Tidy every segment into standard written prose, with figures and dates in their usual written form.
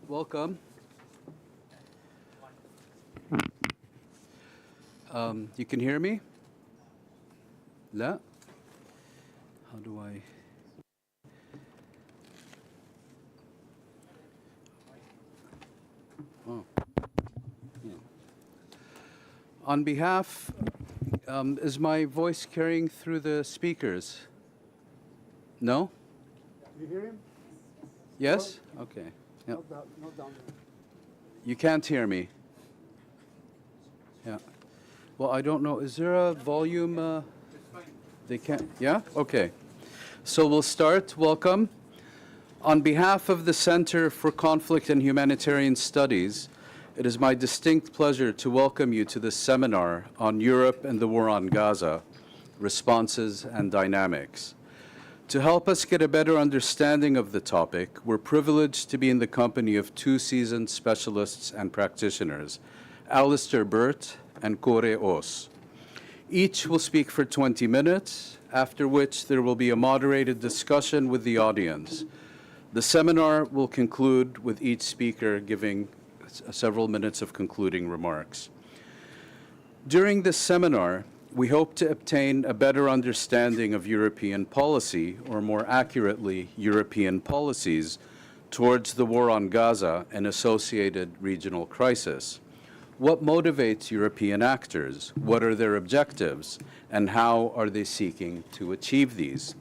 Welcome. You can hear me? لا? How do I? Oh. Yeah. On behalf, is my voice carrying through the speakers? No? You hear him? Yes? Okay. Yep. Not down there. You can't hear me? Yeah. Well, I don't know. Is there a volume? They can't? Yeah? Okay. So we'll start. Welcome. On behalf of the Center for Conflict and Humanitarian Studies, it is my distinct pleasure to welcome you to this seminar on Europe and the War on Gaza, Responses and Dynamics. To help us get a better understanding of the topic, we're privileged to be in the company of two seasoned specialists and practitioners, Alistair Burt and Kare. Each will speak for 20 minutes, after which there will be a moderated discussion with the audience. The seminar will conclude with each speaker giving several minutes of concluding remarks. During this seminar, we hope to obtain a better understanding of European policy, or more accurately, European policies, towards the war on Gaza and associated regional crisis. What motivates European actors? What are their objectives? And how are they seeking to achieve these?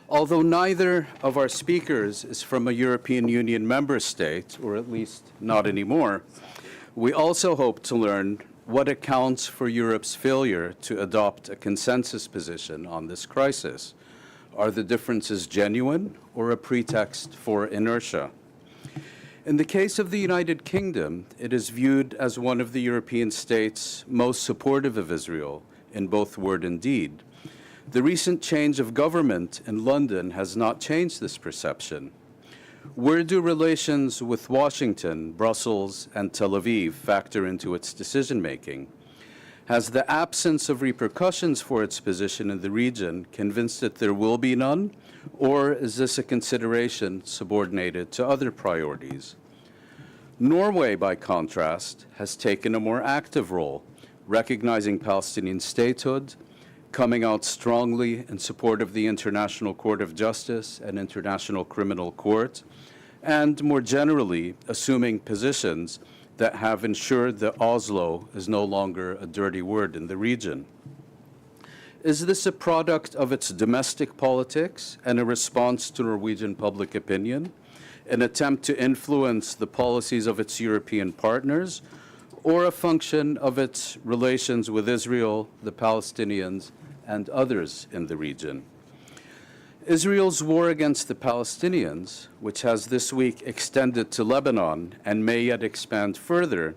Although neither of our speakers is from a European Union member state, or at least not anymore, we also hope to learn what accounts for Europe's failure to adopt a consensus position on this crisis. Are the differences genuine or a pretext for inertia? In the case of the United Kingdom, it is viewed as one of the European states most supportive of Israel in both word and deed. The recent change of government in London has not changed this perception. Where do relations with Washington, Brussels, and Tel Aviv factor into its decision-making? Has the absence of repercussions for its position in the region convinced it there will be none, or is this a consideration subordinated to other priorities? Norway, by contrast, has taken a more active role, recognizing Palestinian statehood, coming out strongly in support of the International Court of Justice and International Criminal Court, and more generally, assuming positions that have ensured that Oslo is no longer a dirty word in the region. Is this a product of its domestic politics and a response to Norwegian public opinion, an attempt to influence the policies of its European partners, or a function of its relations with Israel, the Palestinians, and others in the region? Israel's war against the Palestinians, which has this week extended to Lebanon and may yet expand further,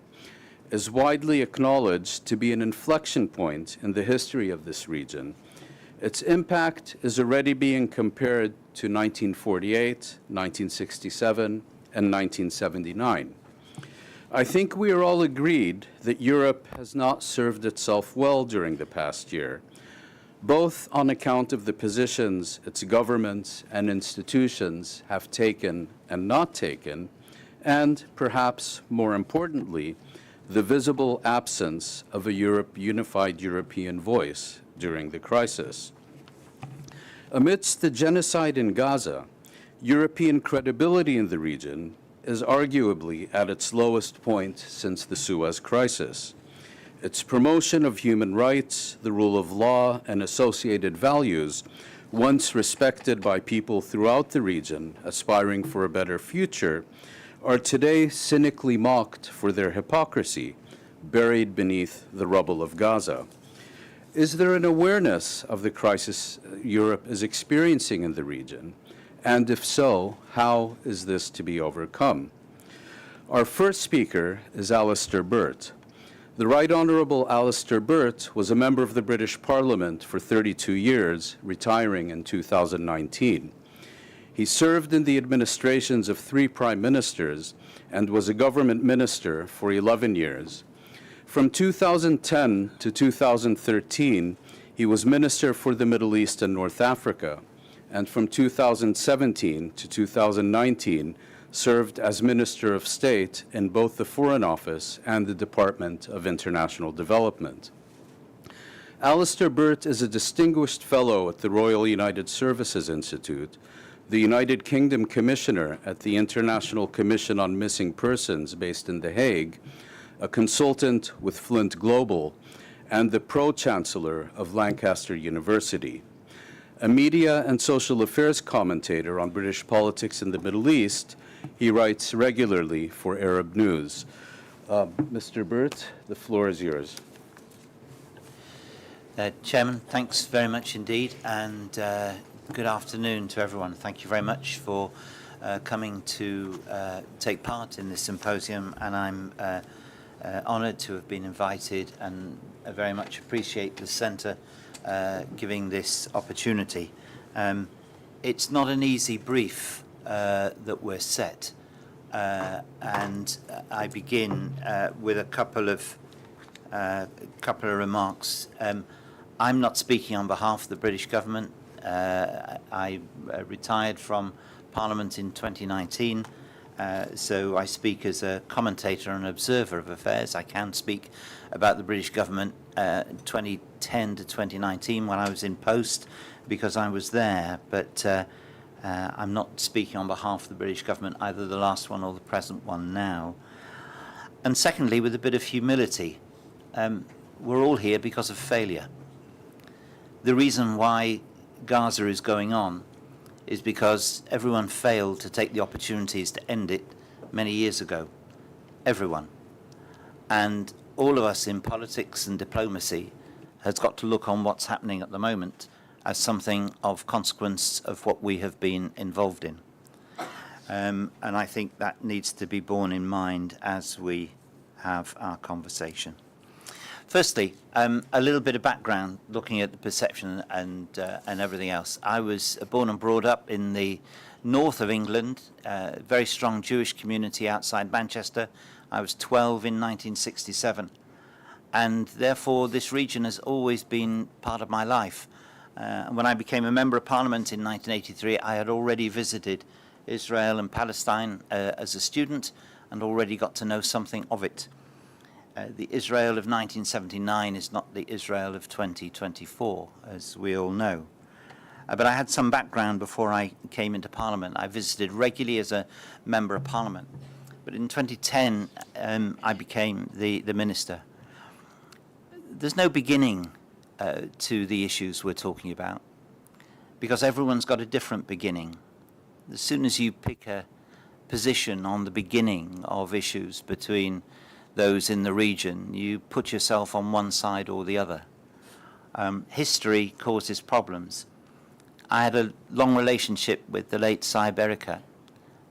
is widely acknowledged to be an inflection point in the history of this region. Its impact is already being compared to 1948, 1967, and 1979. I think we are all agreed that Europe has not served itself well during the past year, both on account of the positions its governments and institutions have taken and not taken, and perhaps more importantly, the visible absence of a unified European voice during the crisis. Amidst the genocide in Gaza, European credibility in the region is arguably at its lowest point since the Suez Crisis. Its promotion of human rights, the rule of law, and associated values, once respected by people throughout the region aspiring for a better future, are today cynically mocked for their hypocrisy, buried beneath the rubble of Gaza. Is there an awareness of the crisis Europe is experiencing in the region? And if so, how is this to be overcome? Our first speaker is Alistair Burt. The Right Honourable Alistair Burt was a member of the British Parliament for 32 years, retiring in 2019. He served in the administrations of 3 prime ministers and was a government minister for 11 years. From 2010 to 2013, he was Minister for the Middle East and North Africa, and from 2017 to 2019, served as Minister of State in both the Foreign Office and the Department of International Development. Alistair Burt is a distinguished fellow at the Royal United Services Institute, the United Kingdom Commissioner at the International Commission on Missing Persons based in The Hague, a consultant with Flint Global, and the Pro-Chancellor of Lancaster University. A media and social affairs commentator on British politics in the Middle East, he writes regularly for Arab News. Mr. Burt, the floor is yours. Chairman, thanks very much indeed, and good afternoon to everyone. Thank you very much for coming to take part in this symposium, and I'm honoured to have been invited, and I very much appreciate the Centre giving this opportunity. It's not an easy brief that we're set, and I begin with a couple of remarks. I'm not speaking on behalf of the British government. I retired from Parliament in 2019, so I speak as a commentator and observer of affairs. I can speak about the British government 2010 to 2019 when I was in post, because I was there, but I'm not speaking on behalf of the British government, either the last one or the present one now. And secondly, with a bit of humility, we're all here because of failure. The reason why Gaza is going on is because everyone failed to take the opportunities to end it many years ago. Everyone. And all of us in politics and diplomacy has got to look on what's happening at the moment as something of consequence of what we have been involved in. And I think that needs to be borne in mind as we have our conversation. Firstly, a little bit of background, looking at the perception and everything else. I was born and brought up in the north of England, a very strong Jewish community outside Manchester. I was 12 in 1967, and therefore this region has always been part of my life. When I became a Member of Parliament in 1983, I had already visited Israel and Palestine as a student and already got to know something of it. The Israel of 1979 is not the Israel of 2024, as we all know. But I had some background before I came into Parliament. I visited regularly as a Member of Parliament. But in 2010, I became the Minister. There's no beginning to the issues we're talking about, because everyone's got a different beginning. As soon as you pick a position on the beginning of issues between those in the region, you put yourself on one side or the other. History causes problems. I had a long relationship with the late Saib Erika,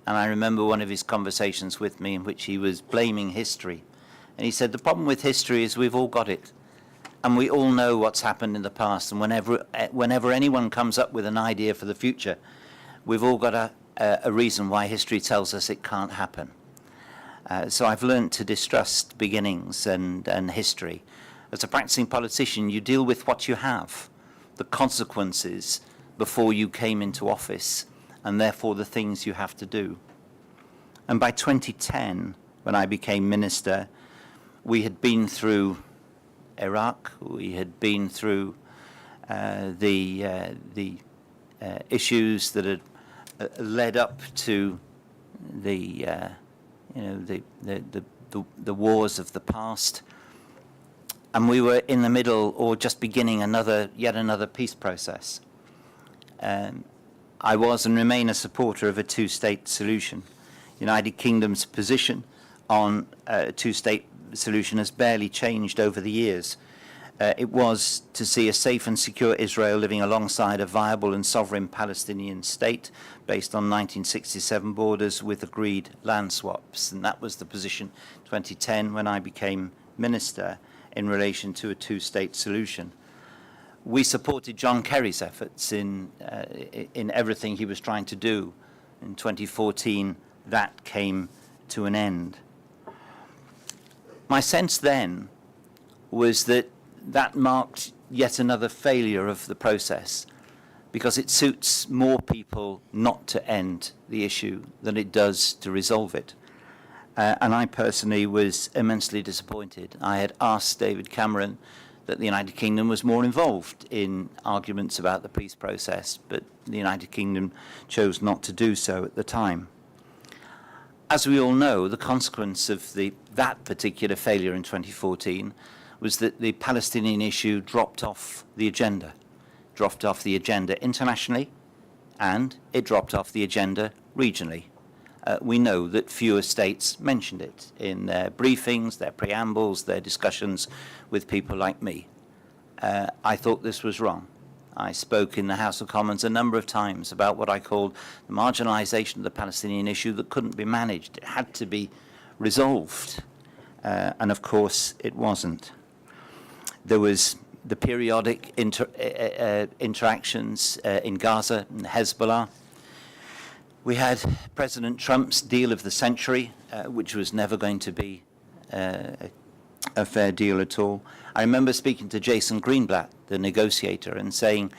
and I remember one of his conversations with me in which he was blaming history. And he said, the problem with history is we've all got it, and we all know what's happened in the past, and whenever anyone comes up with an idea for the future, we've all got a reason why history tells us it can't happen. So I've learned to distrust beginnings and history. As a practicing politician, you deal with what you have, the consequences before you came into office, and therefore the things you have to do. And by 2010, when I became minister, we had been through Iraq, we had been through the issues that had led up to the wars of the past, and we were in the middle or just beginning yet another peace process. I was and remain a supporter of a two-state solution. United Kingdom's position on a two-state solution has barely changed over the years. It was to see a safe and secure Israel living alongside a viable and sovereign Palestinian state based on 1967 borders with agreed land swaps. And that was the position 2010 when I became minister in relation to a two-state solution. We supported John Kerry's efforts in everything he was trying to do. In 2014, that came to an end. My sense then was that marked yet another failure of the process, because it suits more people not to end the issue than it does to resolve it. And I personally was immensely disappointed. I had asked David Cameron that the United Kingdom was more involved in arguments about the peace process, but the United Kingdom chose not to do so at the time. As we all know, the consequence of that particular failure in 2014 was that the Palestinian issue dropped off the agenda internationally, and it dropped off the agenda regionally. We know that fewer states mentioned it in their briefings, their preambles, their discussions with people like me. I thought this was wrong. I spoke in the House of Commons a number of times about what I called the marginalisation of the Palestinian issue that couldn't be managed. It had to be resolved. And of course, it wasn't. There was the periodic interactions in Gaza and Hezbollah. We had President Trump's deal of the century, which was never going to be a fair deal at all. I remember speaking to Jason Greenblatt, the negotiator, and saying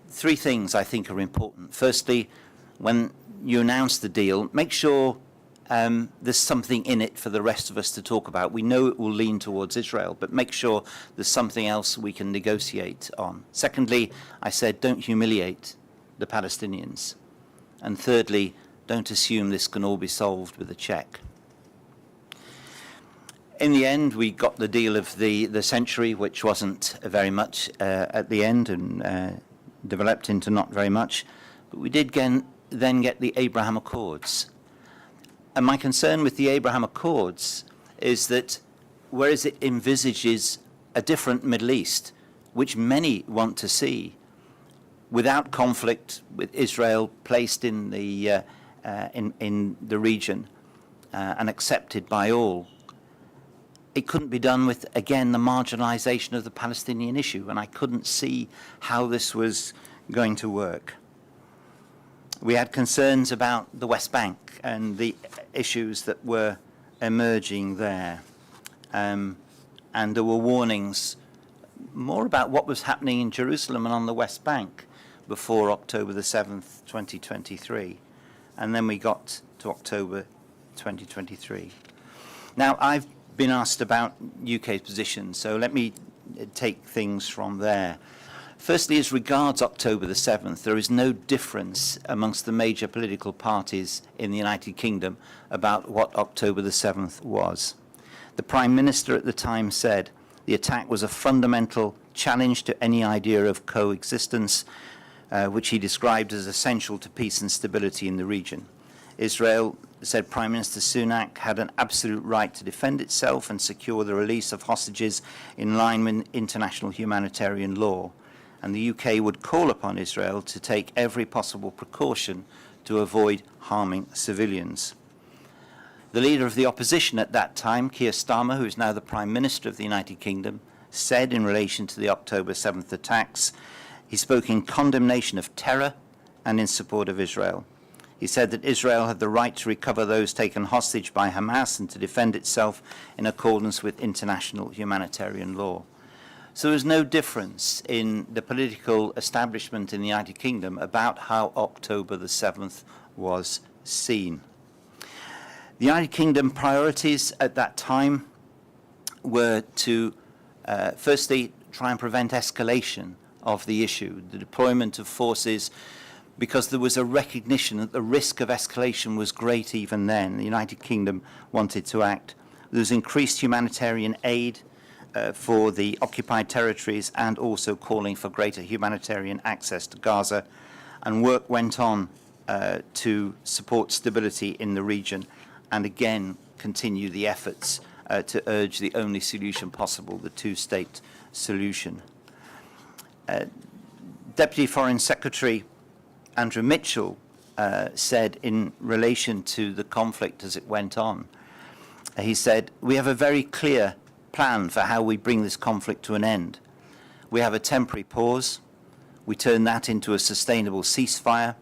3 things I think are important. Firstly, when you announce the deal, make sure there's something in it for the rest of us to talk about. We know it will lean towards Israel, but make sure there's something else we can negotiate on. Secondly, I said, don't humiliate the Palestinians. And thirdly, don't assume this can all be solved with a check. In the end, we got the deal of the century, which wasn't very much at the end and developed into not very much. But we did then get the Abraham Accords. And my concern with the Abraham Accords is that whereas it envisages a different Middle East, which many want to see, without conflict, with Israel placed in the region and accepted by all, it couldn't be done with, again, the marginalisation of the Palestinian issue, and I couldn't see how this was going to work. We had concerns about the West Bank and the issues that were emerging there, and there were warnings more about what was happening in Jerusalem and on the West Bank before October the 7th, 2023. And then we got to October 2023. Now, I've been asked about UK's position, so let me take things from there. Firstly, as regards October the 7th, there is no difference amongst the major political parties in the United Kingdom about what October the 7th was. The Prime Minister at the time said the attack was a fundamental challenge to any idea of coexistence, which he described as essential to peace and stability in the region. Israel, said Prime Minister Sunak, had an absolute right to defend itself and secure the release of hostages in line with international humanitarian law. And the UK would call upon Israel to take every possible precaution to avoid harming civilians. The leader of the opposition at that time, Keir Starmer, who is now the Prime Minister of the United Kingdom, said in relation to the October 7th attacks, he spoke in condemnation of terror and in support of Israel. He said that Israel had the right to recover those taken hostage by Hamas and to defend itself in accordance with international humanitarian law. So there's no difference in the political establishment in the United Kingdom about how October the 7th was seen. The United Kingdom priorities at that time were to, firstly, try and prevent escalation of the issue, the deployment of forces, because there was a recognition that the risk of escalation was great even then. The United Kingdom wanted to act. There was increased humanitarian aid for the occupied territories and also calling for greater humanitarian access to Gaza. And work went on to support stability in the region and again continue the efforts to urge the only solution possible, the two-state solution. Deputy Foreign Secretary Andrew Mitchell said in relation to the conflict as it went on, he said, "We have a very clear plan for how we bring this conflict to an end. We have a temporary pause. We turn that into a sustainable ceasefire.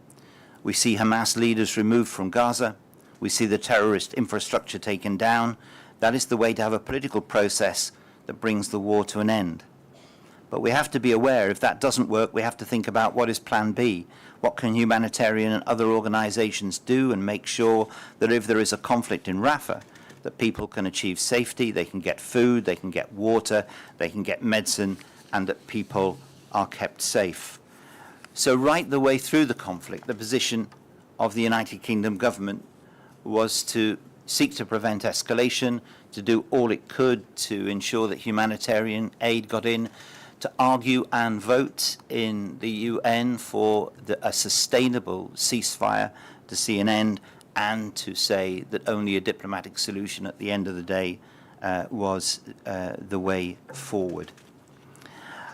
We see Hamas leaders removed from Gaza. We see the terrorist infrastructure taken down. That is the way to have a political process that brings the war to an end. But we have to be aware, if that doesn't work, we have to think about what is plan B. What can humanitarian and other organizations do and make sure that if there is a conflict in Rafah, that people can achieve safety, they can get food, they can get water, they can get medicine, and that people are kept safe. So right the way through the conflict, the position of the United Kingdom government was to seek to prevent escalation, to do all it could to ensure that humanitarian aid got in, to argue and vote in the UN for a sustainable ceasefire to see an end, and to say that only a diplomatic solution at the end of the day was the way forward.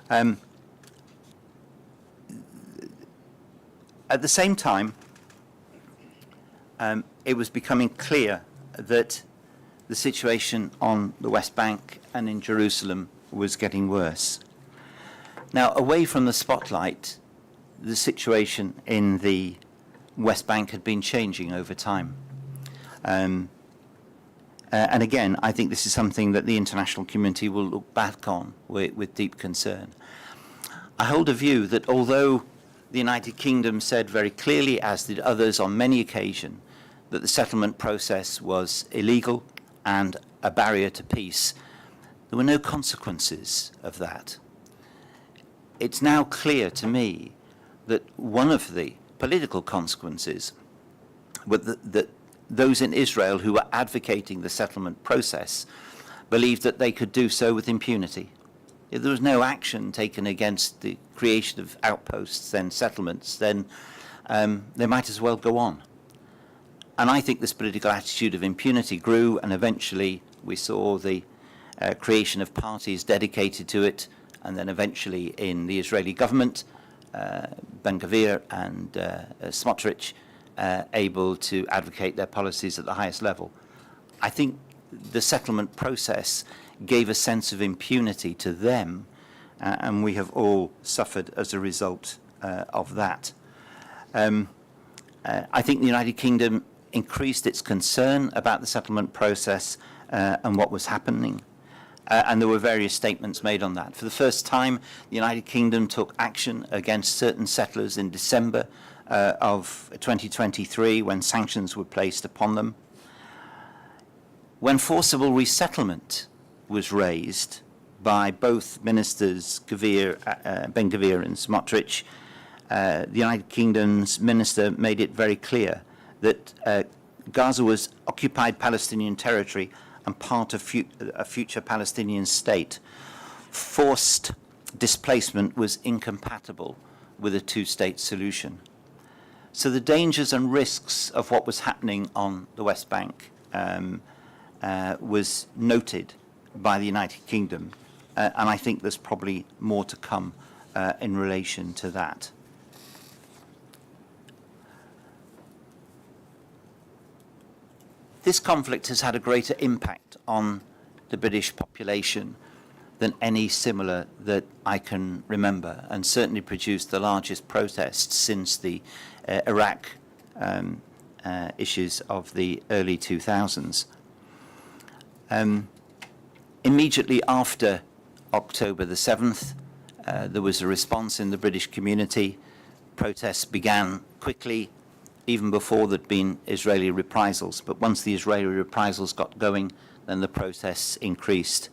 At the same time, it was becoming clear that the situation on the West Bank and in Jerusalem was getting worse. Now, away from the spotlight, the situation in the West Bank had been changing over time. And again, I think this is something that the international community will look back on with deep concern. I hold a view that although the United Kingdom said very clearly, as did others on many occasions, that the settlement process was illegal and a barrier to peace, there were no consequences of that. It's now clear to me that one of the political consequences were that those in Israel who were advocating the settlement process believed that they could do so with impunity. If there was no action taken against the creation of outposts, then settlements, then they might as well go on. And I think this political attitude of impunity grew, and eventually we saw the creation of parties dedicated to it, and then eventually in the Israeli government, Ben-Gvir and Smotrich able to advocate their policies at the highest level. I think the settlement process gave a sense of impunity to them, and we have all suffered as a result of that. I think the United Kingdom increased its concern about the settlement process and what was happening. And there were various statements made on that. For the first time, the United Kingdom took action against certain settlers in December of 2023 when sanctions were placed upon them. When forcible resettlement was raised by both ministers, Ben-Gvir and Smotrich, the United Kingdom's minister made it very clear that Gaza was occupied Palestinian territory and part of a future Palestinian state. Forced displacement was incompatible with a two-state solution. So the dangers and risks of what was happening on the West Bank was noted by the United Kingdom, and I think there's probably more to come in relation to that. This conflict has had a greater impact on the British population than any similar that I can remember, and certainly produced the largest protests since the Iraq issues of the early 2000s. Immediately after October the 7th, there was a response in the British community. Protests began quickly, even before there'd been Israeli reprisals. But once the Israeli reprisals got going, then the protests increased.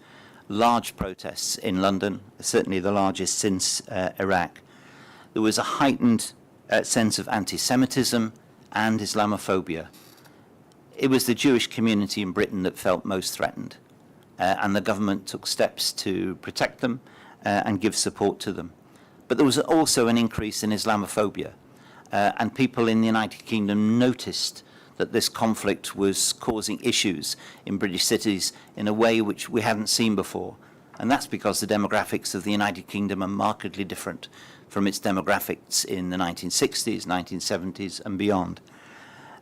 Large protests in London, certainly the largest since Iraq. There was a heightened sense of anti-Semitism and Islamophobia. It was the Jewish community in Britain that felt most threatened, and the government took steps to protect them and give support to them. But there was also an increase in Islamophobia. And people in the United Kingdom noticed that this conflict was causing issues in British cities in a way which we hadn't seen before. And that's because the demographics of the United Kingdom are markedly different from its demographics in the 1960s, 1970s, and beyond.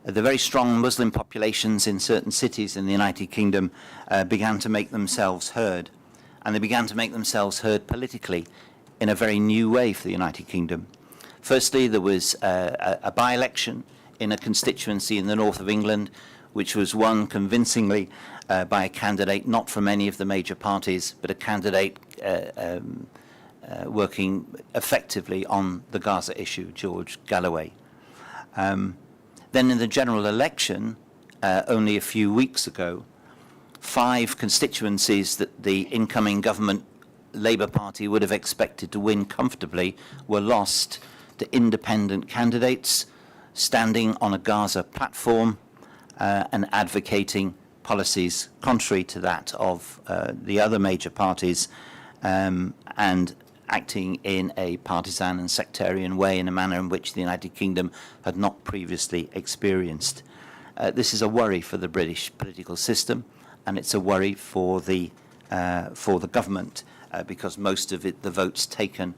The very strong Muslim populations in certain cities in the United Kingdom began to make themselves heard. And they began to make themselves heard politically in a very new way for the United Kingdom. Firstly, there was a by-election in a constituency in the north of England, which was won convincingly by a candidate not from any of the major parties, but a candidate working effectively on the Gaza issue, George Galloway. Then in the general election, only a few weeks ago, 5 constituencies that the incoming government Labour Party would have expected to win comfortably were lost to independent candidates standing on a Gaza platform and advocating policies contrary to that of the other major parties and acting in a partisan and sectarian way in a manner in which the United Kingdom had not previously experienced. This is a worry for the British political system, and it's a worry for the government because most of the votes taken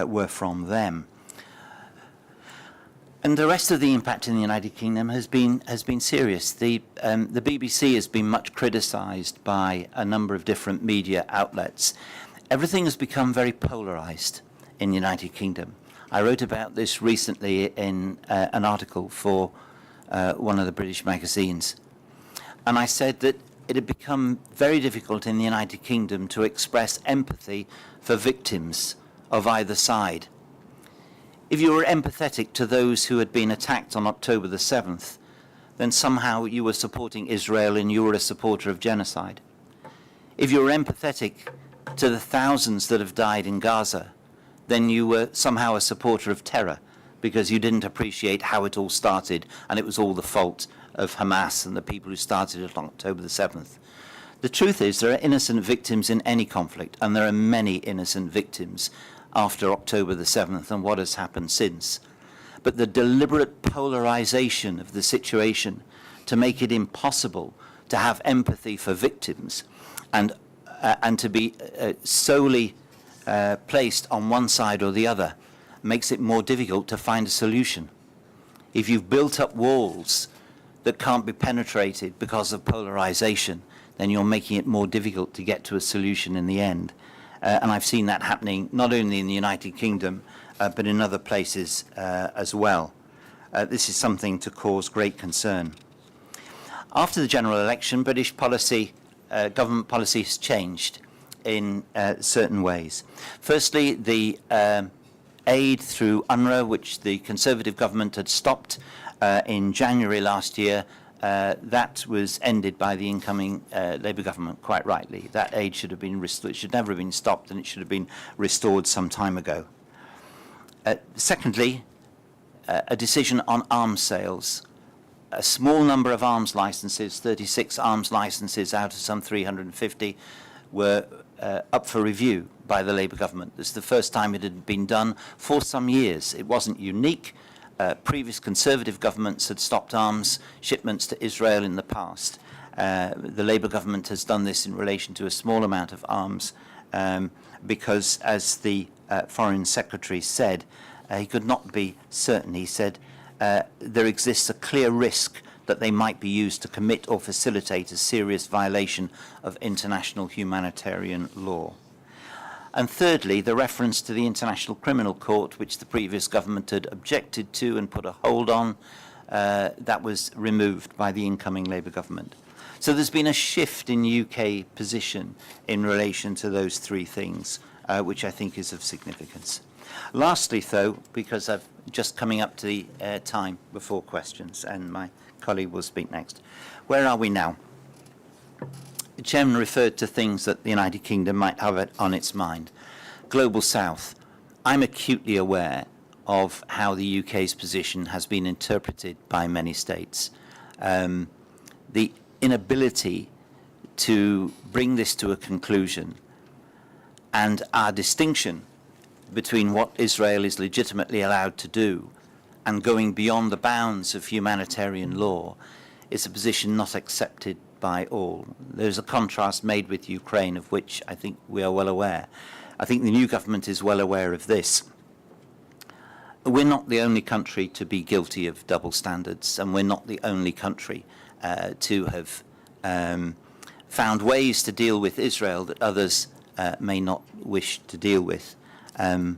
were from them. And the rest of the impact in the United Kingdom has been serious. The BBC has been much criticised by a number of different media outlets. Everything has become very polarised in the United Kingdom. I wrote about this recently in an article for one of the British magazines. And I said that it had become very difficult in the United Kingdom to express empathy for victims of either side. If you were empathetic to those who had been attacked on October the 7th, then somehow you were supporting Israel and you were a supporter of genocide. If you were empathetic to the thousands that have died in Gaza, then you were somehow a supporter of terror because you didn't appreciate how it all started and it was all the fault of Hamas and the people who started it on October the 7th. The truth is there are innocent victims in any conflict, and there are many innocent victims after October the 7th and what has happened since. But the deliberate polarization of the situation to make it impossible to have empathy for victims and to be solely placed on one side or the other makes it more difficult to find a solution. If you've built up walls that can't be penetrated because of polarization, then you're making it more difficult to get to a solution in the end. And I've seen that happening not only in the United Kingdom, but in other places as well. This is something to cause great concern. After the general election, British policy, government policy has changed in certain ways. Firstly, the aid through UNRWA, which the Conservative government had stopped in January last year, that was ended by the incoming Labour government, quite rightly. That aid should have been restored. It should never have been stopped, and it should have been restored some time ago. Secondly, a decision on arms sales. A small number of arms licenses, 36 arms licenses out of some 350, were up for review by the Labour government. This is the first time it had been done for some years. It wasn't unique. Previous Conservative governments had stopped arms shipments to Israel in the past. The Labour government has done this in relation to a small amount of arms because, as the Foreign Secretary said, he could not be certain. He said there exists a clear risk that they might be used to commit or facilitate a serious violation of international humanitarian law. And thirdly, the reference to the International Criminal Court, which the previous government had objected to and put a hold on, that was removed by the incoming Labour government. So there's been a shift in UK position in relation to those three things, which I think is of significance. Lastly, though, because I'm just coming up to the time before questions, and my colleague will speak next, where are we now? The Chairman referred to things that the United Kingdom might have on its mind. Global South. I'm acutely aware of how the UK's position has been interpreted by many states. The inability to bring this to a conclusion and our distinction between what Israel is legitimately allowed to do and going beyond the bounds of humanitarian law is a position not accepted by all. There's a contrast made with Ukraine, of which I think we are well aware. I think the new government is well aware of this. We're not the only country to be guilty of double standards, and we're not the only country to have found ways to deal with Israel that others may not wish to deal with. And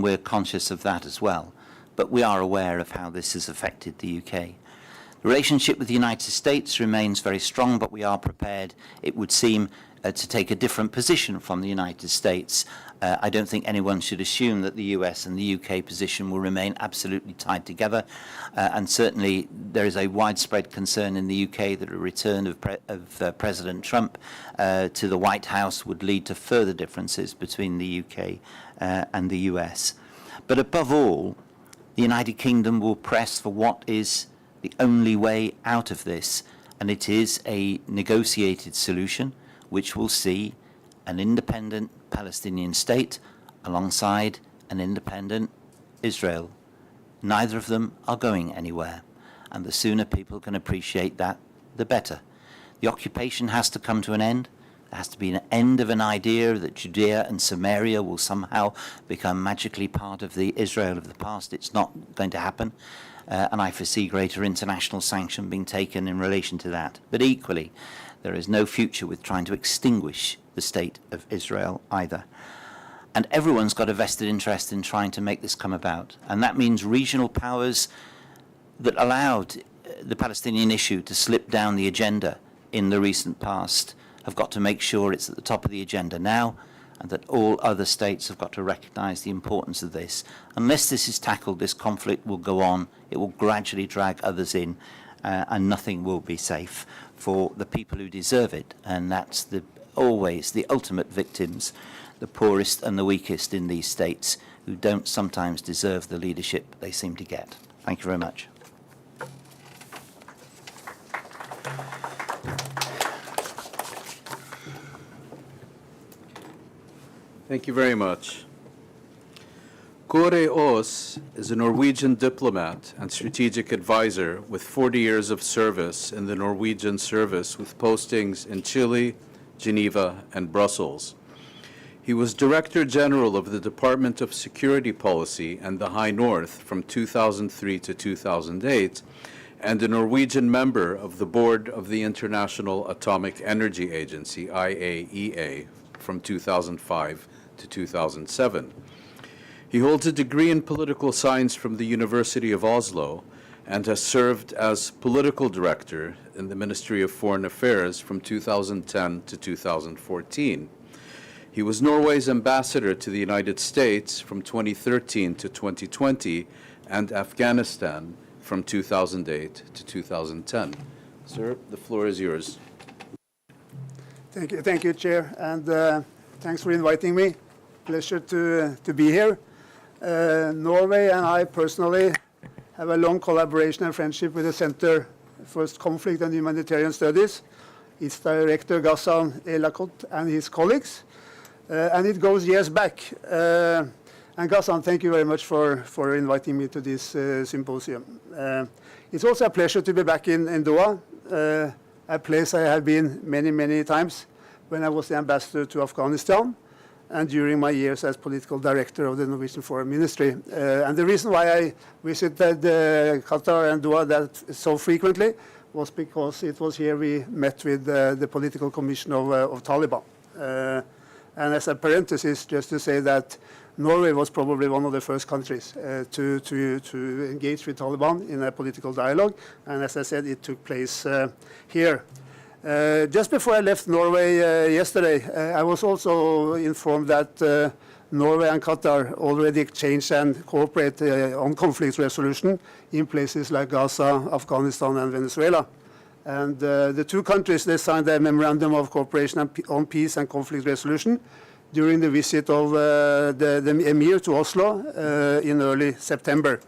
we're conscious of that as well. But we are aware of how this has affected the UK. The relationship with the United States remains very strong, but we are prepared, it would seem, to take a different position from the United States. I don't think anyone should assume that the US and the UK position will remain absolutely tied together, and certainly there is a widespread concern in the UK that a return of President Trump to the White House would lead to further differences between the UK and the US. But above all, the United Kingdom will press for what is the only way out of this, and it is a negotiated solution which will see an independent Palestinian state alongside an independent Israel. Neither of them are going anywhere, and the sooner people can appreciate that, the better. The occupation has to come to an end. There has to be an end of an idea that Judea and Samaria will somehow become magically part of the Israel of the past. It's not going to happen, and I foresee greater international sanction being taken in relation to that. But equally, there is no future with trying to extinguish the state of Israel either. And everyone's got a vested interest in trying to make this come about. And that means regional powers that allowed the Palestinian issue to slip down the agenda in the recent past have got to make sure it's at the top of the agenda now, and that all other states have got to recognize the importance of this. Unless this is tackled, this conflict will go on. It will gradually drag others in, and nothing will be safe for the people who deserve it. And that's always the ultimate victims, the poorest and the weakest in these states, who don't sometimes deserve the leadership they seem to get. Thank you very much. Thank you very much. Kare is a Norwegian diplomat and strategic advisor with 40 years of service in the Norwegian service with postings in Chile, Geneva, and Brussels. He was Director General of the Department of Security Policy and the High North from 2003 to 2008, and a Norwegian member of the Board of the International Atomic Energy Agency, IAEA, from 2005 to 2007. He holds a degree in political science from the University of Oslo and has served as political director in the Ministry of Foreign Affairs from 2010 to 2014. He was Norway's ambassador to the United States from 2013 to 2020 and Afghanistan from 2008 to 2010. Sir, the floor is yours. Thank you, Chair, and thanks for inviting me. Pleasure to be here. Norway and I personally have a long collaboration and friendship with the Center for Conflict and Humanitarian Studies, its director Ghassan Elakot and his colleagues, and it goes years back. And Ghassan, thank you very much for inviting me to this symposium. It's also a pleasure to be back in Doha, a place I have been many times when I was the ambassador to Afghanistan and during my years as political director of the Norwegian Foreign Ministry. And the reason why I visited Qatar and Doha that so frequently was because it was here we met with the political commission of Taliban. And as a parenthesis, just to say that Norway was probably one of the first countries to engage with Taliban in a political dialogue. And as I said, it took place here. Just before I left Norway yesterday, I was also informed that Norway and Qatar already exchange and cooperate on conflict resolution in places like Gaza, Afghanistan, and Venezuela. And the two countries, they signed a memorandum of cooperation on peace and conflict resolution during the visit of the Emir to Oslo in early September.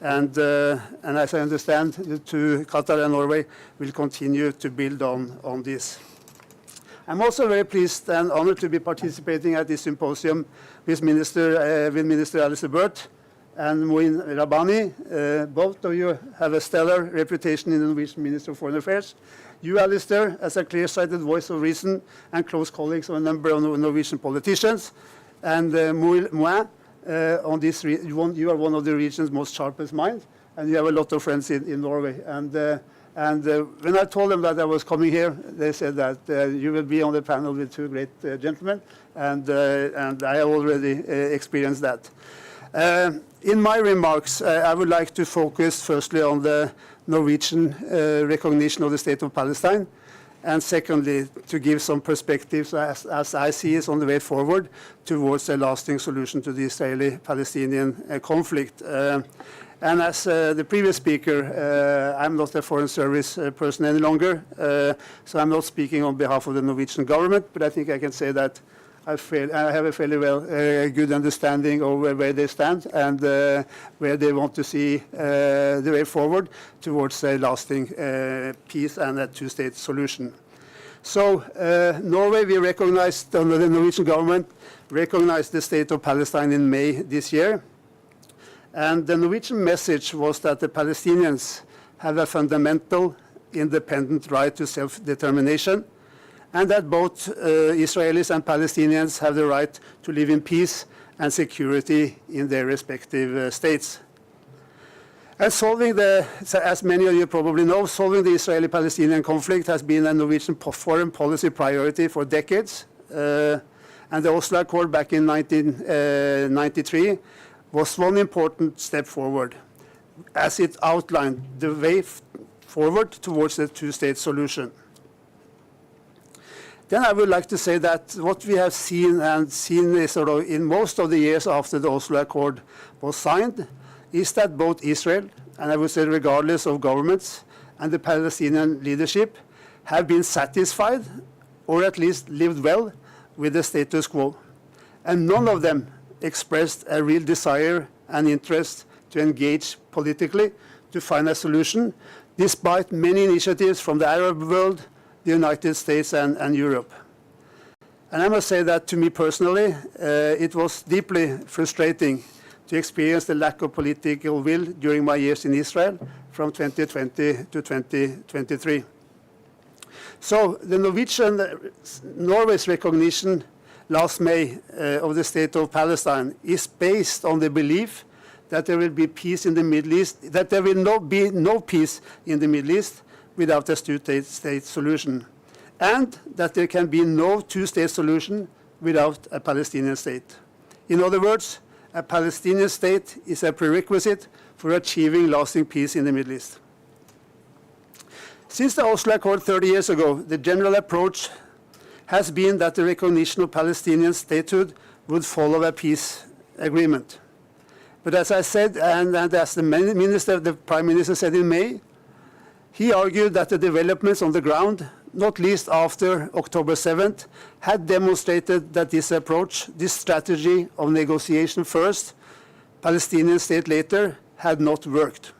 And as I understand, the two, Qatar and Norway, will continue to build on this. I'm also very pleased and honored to be participating at this symposium with Minister Alistair Burt and Mouin Rabbani. Both of you have a stellar reputation in the Norwegian Ministry of Foreign Affairs. You, Alistair, as a clear-sighted voice of reason and close colleagues of a number of Norwegian politicians. And Mouin, you are one of the region's most sharpest minds, and you have a lot of friends in Norway. And when I told them that I was coming here, they said that you will be on the panel with two great gentlemen, and I have already experienced that. In my remarks, I would like to focus firstly on the Norwegian recognition of the State of Palestine, and secondly, to give some perspectives as I see it on the way forward towards a lasting solution to the Israeli-Palestinian conflict. And as the previous speaker, I'm not a foreign service person any longer, so I'm not speaking on behalf of the Norwegian government, but I think I can say that I have a fairly good understanding of where they stand and where they want to see the way forward towards a lasting peace and a two-state solution. So Norway, we recognized, under the Norwegian government, recognized the State of Palestine in May this year. And the Norwegian message was that the Palestinians have a fundamental independent right to self-determination, and that both Israelis and Palestinians have the right to live in peace and security in their respective states. And as many of you probably know, solving the Israeli-Palestinian conflict has been a Norwegian foreign policy priority for decades. And the Oslo Accord back in 1993 was one important step forward, as it outlined the way forward towards a two-state solution. Then I would like to say that what we have seen sort of in most of the years after the Oslo Accord was signed is that both Israel, and I would say regardless of governments, and the Palestinian leadership have been satisfied, or at least lived well, with the status quo. And none of them expressed a real desire and interest to engage politically to find a solution, despite many initiatives from the Arab world, the United States, and Europe. And I must say that to me personally, it was deeply frustrating to experience the lack of political will during my years in Israel from 2020 to 2023. So the Norway's recognition last May of the State of Palestine is based on the belief that there will be peace in the Middle East, that there will be no peace in the Middle East without a two-state solution, and that there can be no two-state solution without a Palestinian state. In other words, a Palestinian state is a prerequisite for achieving lasting peace in the Middle East. Since the Oslo Accord 30 years ago, the general approach has been that the recognition of Palestinian statehood would follow a peace agreement. But as I said, and as the Prime Minister said in May, he argued that the developments on the ground, not least after October 7th, had demonstrated that this approach, this strategy of negotiation first, Palestinian state later, had not worked.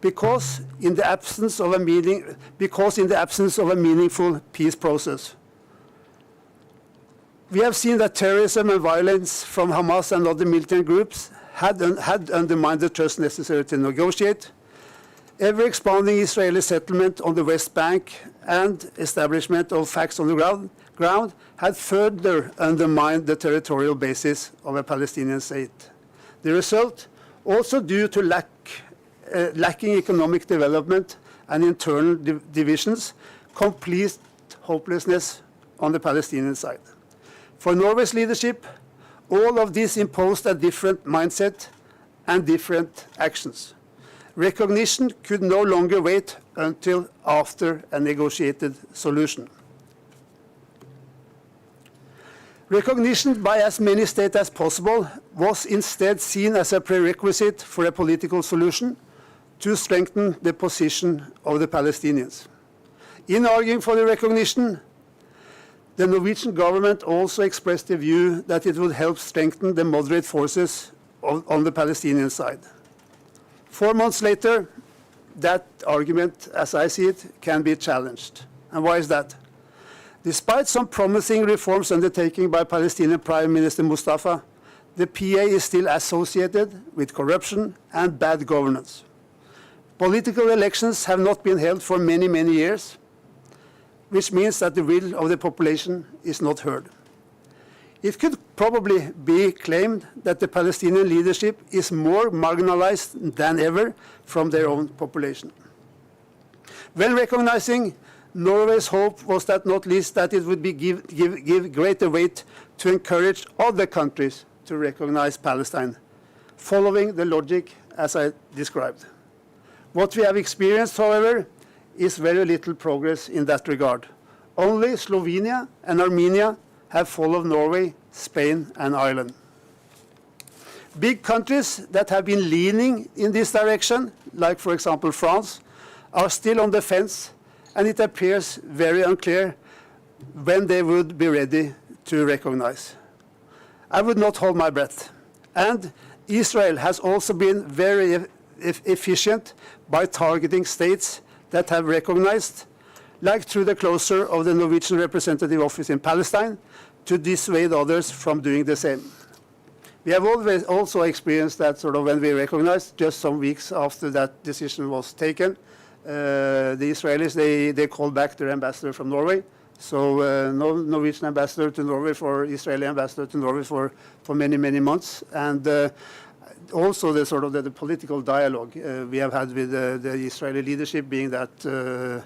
Because in the absence of a meaningful peace process. We have seen that terrorism and violence from Hamas and other militant groups had undermined the trust necessary to negotiate. Ever-expanding Israeli settlement on the West Bank and establishment of facts on the ground had further undermined the territorial basis of a Palestinian state. The result, also due to lacking economic development and internal divisions, complete hopelessness on the Palestinian side. For Norway's leadership, all of this imposed a different mindset and different actions. Recognition could no longer wait until after a negotiated solution. Recognition by as many states as possible was instead seen as a prerequisite for a political solution to strengthen the position of the Palestinians. In arguing for the recognition, the Norwegian government also expressed the view that it would help strengthen the moderate forces on the Palestinian side. 4 months later, that argument, as I see it, can be challenged. And why is that? Despite some promising reforms undertaken by Palestinian Prime Minister Mustafa, the PA is still associated with corruption and bad governance. Political elections have not been held for many, many years, which means that the will of the population is not heard. It could probably be claimed that the Palestinian leadership is more marginalized than ever from their own population. When recognizing Norway's hope was that not least that it would give greater weight to encourage other countries to recognize Palestine, following the logic as I described. What we have experienced, however, is very little progress in that regard. Only Slovenia and Armenia have followed Norway, Spain, and Ireland. Big countries that have been leaning in this direction, like for example France, are still on the fence, and it appears very unclear when they would be ready to recognize. I would not hold my breath. And Israel has also been very efficient by targeting states that have recognized, like through the closure of the Norwegian representative office in Palestine, to dissuade others from doing the same. We have always also experienced that sort of when we recognized, just some weeks after that decision was taken, the Israelis, they called back their ambassador from Norway. So no Norwegian ambassador to Norway for Israeli ambassador to Norway for many, many months. And also the sort of the political dialogue we have had with the Israeli leadership, being that the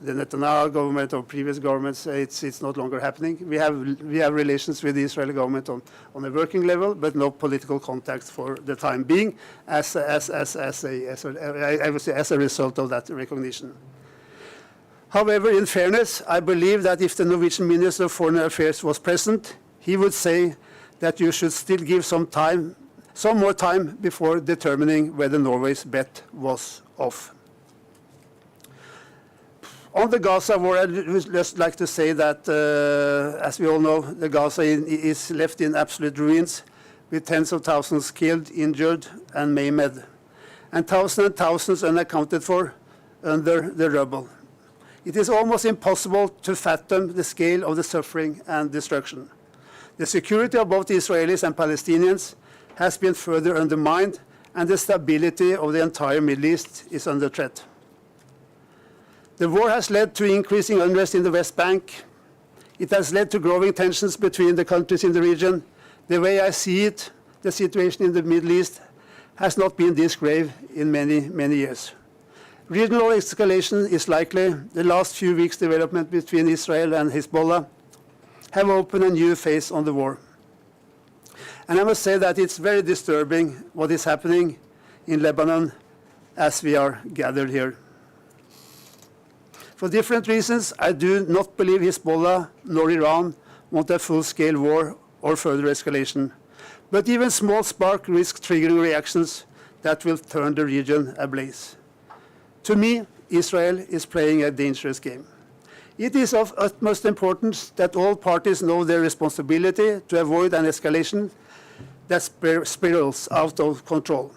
Netanyahu government or previous governments, it's not longer happening. We have relations with the Israeli government on a working level, but no political contacts for the time being, I would say as a result of that recognition. However, in fairness, I believe that if the Norwegian Minister of Foreign Affairs was present, he would say that you should still give some more time before determining whether Norway's bet was off. On the Gaza war, I would just like to say that, as we all know, the Gaza is left in absolute ruins, with tens of thousands killed, injured, and maimed, and thousands unaccounted for under the rubble. It is almost impossible to fathom the scale of the suffering and destruction. The security of both Israelis and Palestinians has been further undermined, and the stability of the entire Middle East is under threat. The war has led to increasing unrest in the West Bank. It has led to growing tensions between the countries in the region. The way I see it, the situation in the Middle East has not been this grave in many, many years. Regional escalation is likely. The last few weeks' development between Israel and Hezbollah have opened a new phase on the war. And I must say that it's very disturbing what is happening in Lebanon as we are gathered here. For different reasons, I do not believe Hezbollah nor Iran want a full-scale war or further escalation. But even small spark risk triggering reactions that will turn the region ablaze. To me, Israel is playing a dangerous game. It is of utmost importance that all parties know their responsibility to avoid an escalation that spirals out of control.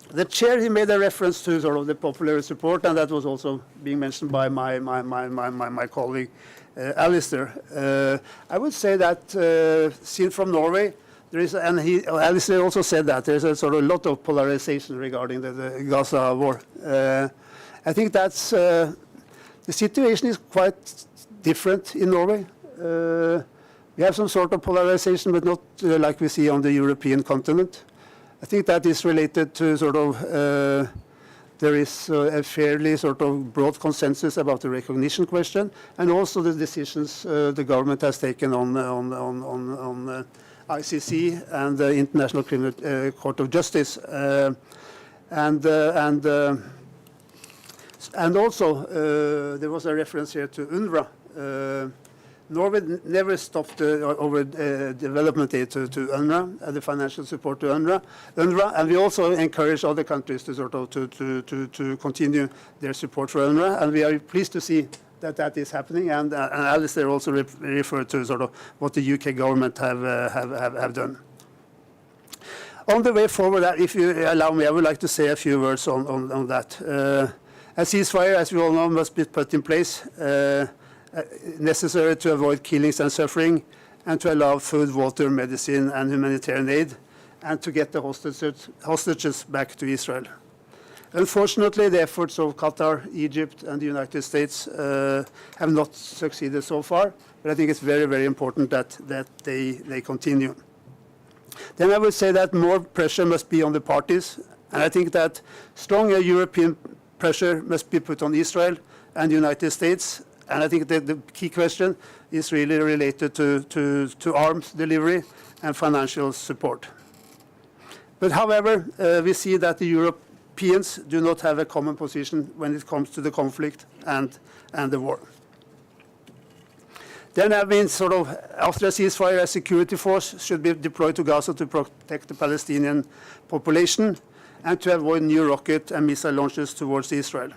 The chair, he made a reference to sort of the popular support, and that was also being mentioned by my colleague, Alistair. I would say that seen from Norway, there is, and Alistair also said that there's a sort of lot of polarization regarding the Gaza war. I think that's the situation is quite different in Norway. We have some sort of polarization, but not like we see on the European continent. I think that is related to sort of there is a fairly sort of broad consensus about the recognition question, and also the decisions the government has taken on ICC and the International Criminal Court of Justice, and also there was a reference here to UNRWA. Norway never stopped over development aid to UNRWA, the financial support to UNRWA, and we also encourage other countries to sort of to continue their support for UNRWA, and we are pleased to see that is happening. And Alistair also referred to sort of what the UK government have done. On the way forward, if you allow me, I would like to say a few words on that. A ceasefire, as we all know, must be put in place. Necessary to avoid killings and suffering, and to allow food, water, medicine, and humanitarian aid, and to get the hostages back to Israel. Unfortunately, the efforts of Qatar, Egypt, and the United States have not succeeded so far, but I think it's very, very important that they continue. Then I would say that more pressure must be on the parties, and I think that stronger European pressure must be put on Israel and the United States. And I think that the key question is really related to arms delivery and financial support. But however, we see that the Europeans do not have a common position when it comes to the conflict and the war. Then I mean, sort of, after a ceasefire, a security force should be deployed to Gaza to protect the Palestinian population and to avoid new rocket and missile launches towards Israel.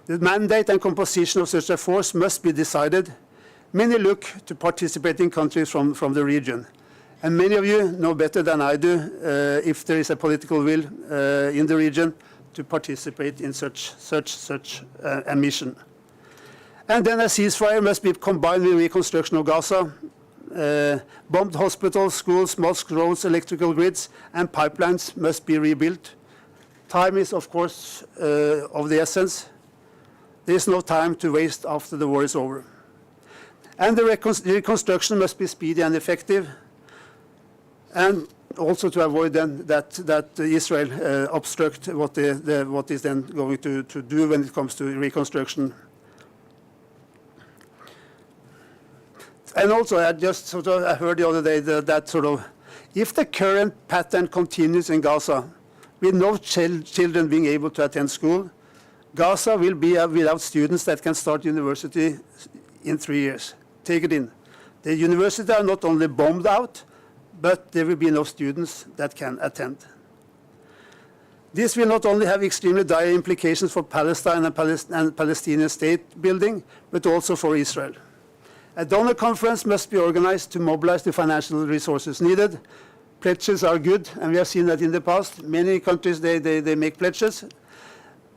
The mandate and composition of such a force must be decided. Many look to participating countries from the region. And many of you know better than I do if there is a political will in the region to participate in such a mission. And then a ceasefire must be combined with reconstruction of Gaza. Bombed hospitals, schools, mosques, roads, electrical grids, and pipelines must be rebuilt. Time is, of course, of the essence. There is no time to waste after the war is over. And the reconstruction must be speedy and effective, and also to avoid then that Israel obstruct what is then going to do when it comes to reconstruction. And also, I just I heard the other day that sort of, if the current pattern continues in Gaza, with no children being able to attend school, Gaza will be without students that can start university in 3 years. Take it in. The universities are not only bombed out, but there will be no students that can attend. This will not only have extremely dire implications for Palestine and Palestinian state building, but also for Israel. A donor conference must be organized to mobilize the financial resources needed. Pledges are good, and we have seen that in the past. Many countries, they make pledges.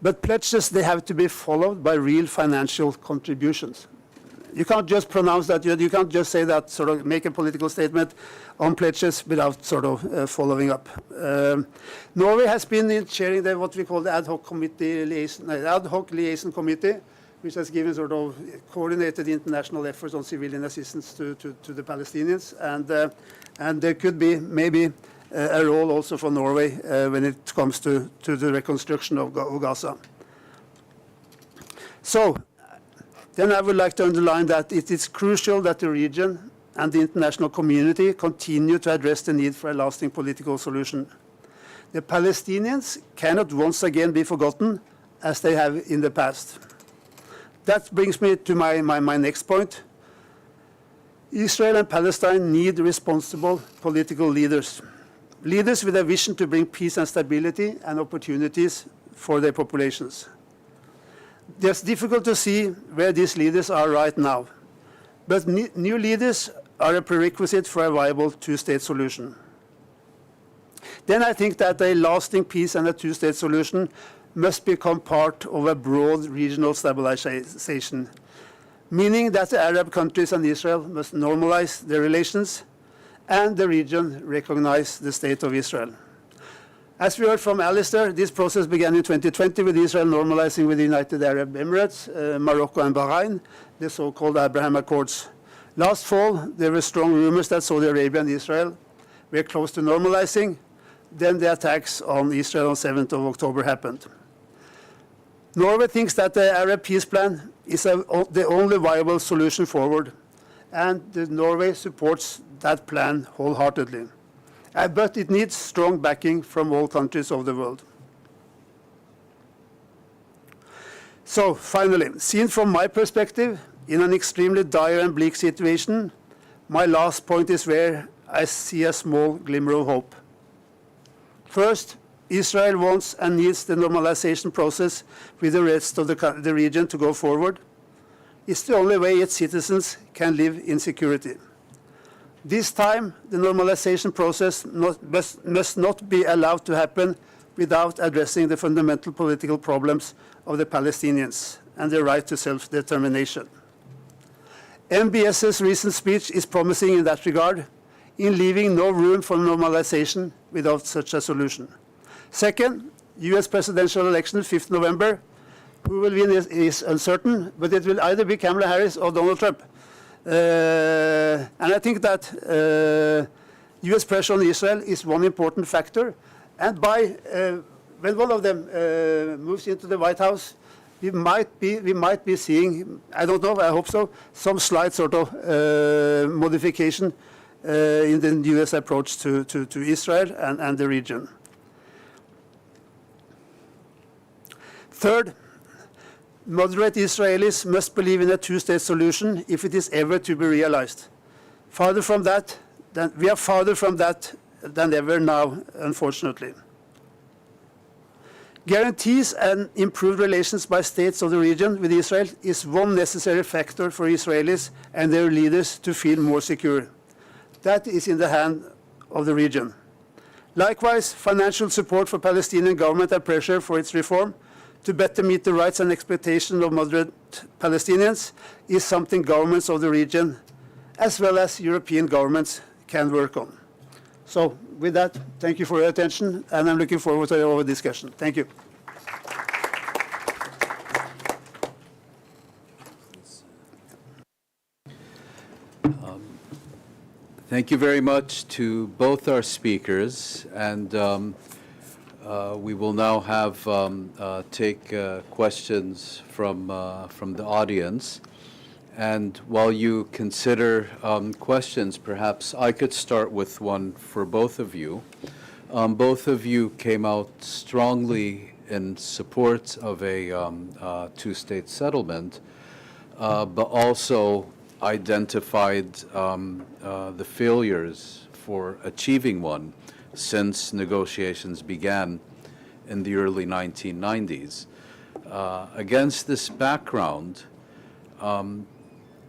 But pledges, they have to be followed by real financial contributions. You can't just pronounce that, you can't just say that, sort of make a political statement on pledges without sort of following up. Norway has been chairing what we call the ad hoc liaison committee, which has given sort of coordinated international efforts on civilian assistance to the Palestinians. And there could be maybe a role also for Norway when it comes to the reconstruction of Gaza. So, then I would like to underline that it is crucial that the region and the international community continue to address the need for a lasting political solution. The Palestinians cannot once again be forgotten as they have in the past. That brings me to my next point. Israel and Palestine need responsible political leaders. Leaders with a vision to bring peace and stability and opportunities for their populations. It's difficult to see where these leaders are right now, but new leaders are a prerequisite for a viable two-state solution. Then I think that a lasting peace and a two-state solution must become part of a broad regional stabilization, meaning that the Arab countries and Israel must normalize their relations and the region recognize the state of Israel. As we heard from Alistair, this process began in 2020 with Israel normalizing with the United Arab Emirates, Morocco and Bahrain, the so-called Abraham Accords. Last fall, there were strong rumors that Saudi Arabia and Israel were close to normalizing. Then the attacks on Israel on 7th of October happened. Norway thinks that the Arab peace plan is the only viable solution forward, and Norway supports that plan wholeheartedly. But it needs strong backing from all countries of the world. So finally, seen from my perspective, in an extremely dire and bleak situation, my last point is where I see a small glimmer of hope. First, Israel wants and needs the normalization process with the rest of the region to go forward. It's the only way its citizens can live in security. This time, the normalization process must not be allowed to happen without addressing the fundamental political problems of the Palestinians and their right to self-determination. MBS's recent speech is promising in that regard, in leaving no room for normalization without such a solution. Second, US presidential election, 5th November. Who will win is uncertain, but it will either be Kamala Harris or Donald Trump. And I think that US pressure on Israel is one important factor. And when one of them moves into the White House, we might be seeing, I don't know, I hope so, some slight sort of modification in the US approach to Israel and the region. Third, moderate Israelis must believe in a two-state solution if it is ever to be realized. We are farther from that than ever now, unfortunately. Guarantees and improved relations by states of the region with Israel is one necessary factor for Israelis and their leaders to feel more secure. That is in the hand of the region. Likewise, financial support for Palestinian government and pressure for its reform to better meet the rights and expectations of moderate Palestinians is something governments of the region, as well as European governments, can work on. So with that, thank you for your attention, and I'm looking forward to our discussion. Thank you. Thank you very much to both our speakers, and we will now have take questions from the audience. And while you consider questions, perhaps I could start with one for both of you. Both of you came out strongly in support of a two-state settlement, but also identified the failures for achieving one since negotiations began in the early 1990s. Against this background,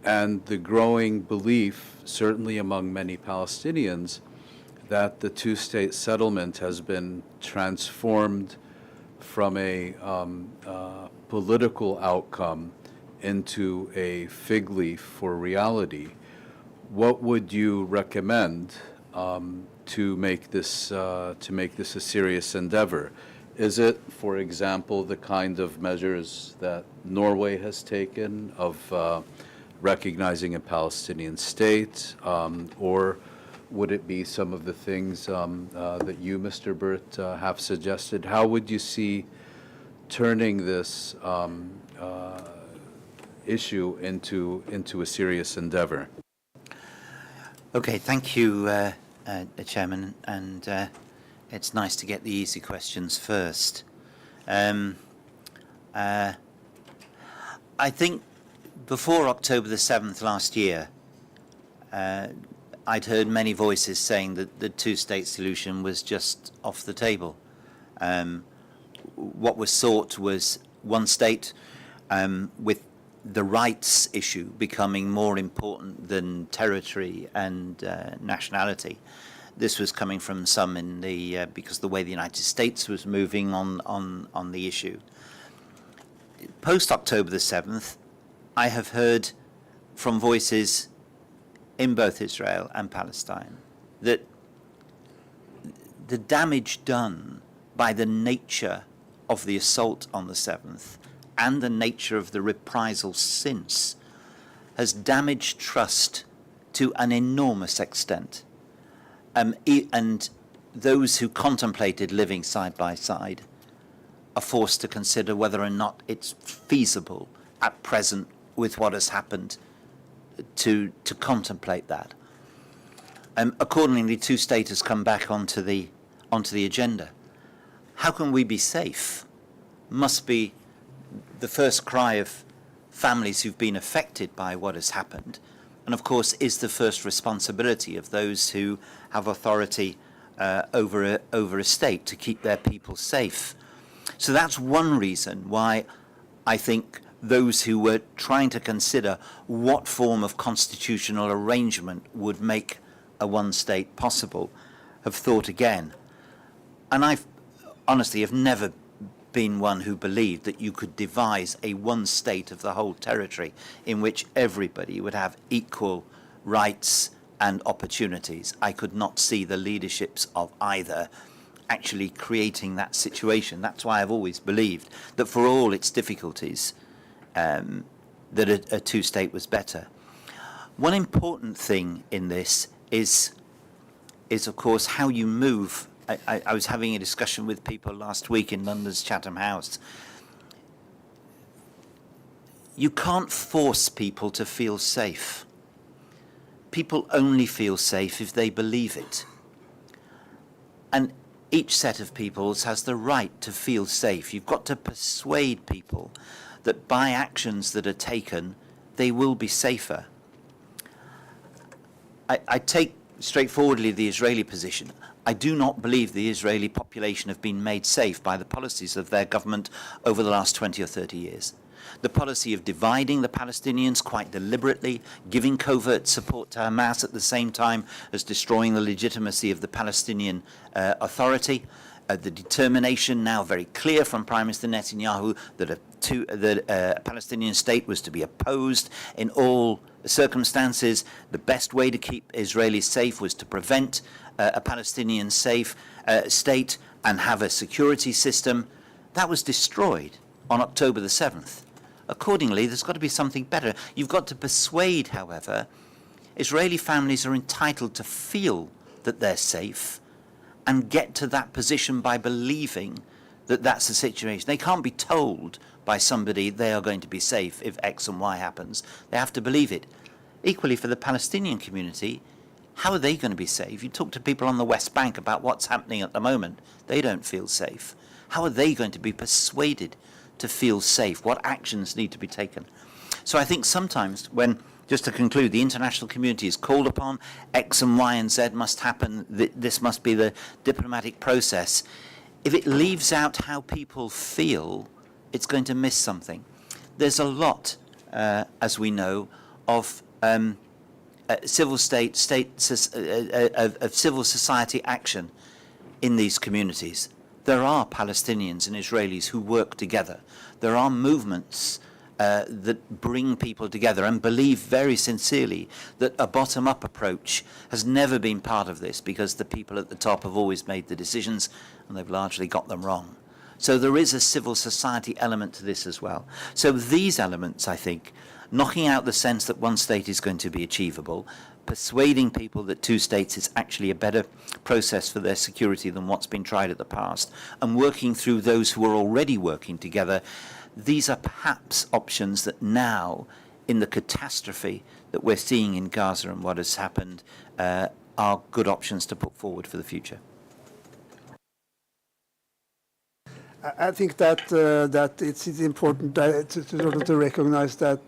and the growing belief, certainly among many Palestinians, that the two-state settlement has been transformed from a political outcome into a fig leaf for reality, what would you recommend to make this a serious endeavor? Is it, for example, the kind of measures that Norway has taken of recognizing a Palestinian state, or would it be some of the things that you, Mr. Burt, have suggested? How would you see turning this issue into a serious endeavor? Okay, thank you, Chairman, and it's nice to get the easy questions first. I think before October the 7th last year, I'd heard many voices saying that the two-state solution was just off the table. What was sought was one state, with the rights issue becoming more important than territory and nationality. This was coming from some in the because the way the United States was moving on the issue. Post October the 7th, I have heard from voices in both Israel and Palestine that the damage done by the nature of the assault on the 7th and the nature of the reprisals since has damaged trust to an enormous extent. And those who contemplated living side by side are forced to consider whether or not it's feasible at present with what has happened to contemplate that. Accordingly, two-state has come back onto the agenda. How can we be safe? Must be the first cry of families who've been affected by what has happened, and of course is the first responsibility of those who have authority over a state to keep their people safe. So that's one reason why I think those who were trying to consider what form of constitutional arrangement would make a one state possible have thought again. And I honestly have never been one who believed that you could devise a one state of the whole territory in which everybody would have equal rights and opportunities. I could not see the leaderships of either actually creating that situation. That's why I've always believed that for all its difficulties, that a two-state was better. One important thing in this is of course how you move. I was having a discussion with people last week in London's Chatham House. You can't force people to feel safe. People only feel safe if they believe it. And each set of peoples has the right to feel safe. You've got to persuade people that by actions that are taken, they will be safer. I take straightforwardly the Israeli position. I do not believe the Israeli population have been made safe by the policies of their government over the last 20 or 30 years. The policy of dividing the Palestinians quite deliberately, giving covert support to Hamas at the same time as destroying the legitimacy of the Palestinian Authority, the determination now very clear from Prime Minister Netanyahu that a Palestinian state was to be opposed in all circumstances. The best way to keep Israelis safe was to prevent a Palestinian safe state and have a security system. That was destroyed on October the 7th. Accordingly, there's got to be something better. You've got to persuade, however, Israeli families are entitled to feel that they're safe and get to that position by believing that that's the situation. They can't be told by somebody they are going to be safe if X and Y happens. They have to believe it. Equally for the Palestinian community, how are they going to be safe? You talk to people on the West Bank about what's happening at the moment. They don't feel safe. How are they going to be persuaded to feel safe? What actions need to be taken? So I think sometimes when, just to conclude, the international community is called upon, X and Y and Z must happen, this must be the diplomatic process. If it leaves out how people feel, it's going to miss something. There's a lot, as we know, of civil society action in these communities. There are Palestinians and Israelis who work together. There are movements that bring people together and believe very sincerely that a bottom-up approach has never been part of this because the people at the top have always made the decisions and they've largely got them wrong. So there is a civil society element to this as well. So these elements, I think, knocking out the sense that one state is going to be achievable, persuading people that two states is actually a better process for their security than what's been tried in the past, and working through those who are already working together, these are perhaps options that now, in the catastrophe that we're seeing in Gaza and what has happened, are good options to put forward for the future. I think that that it's important to recognize that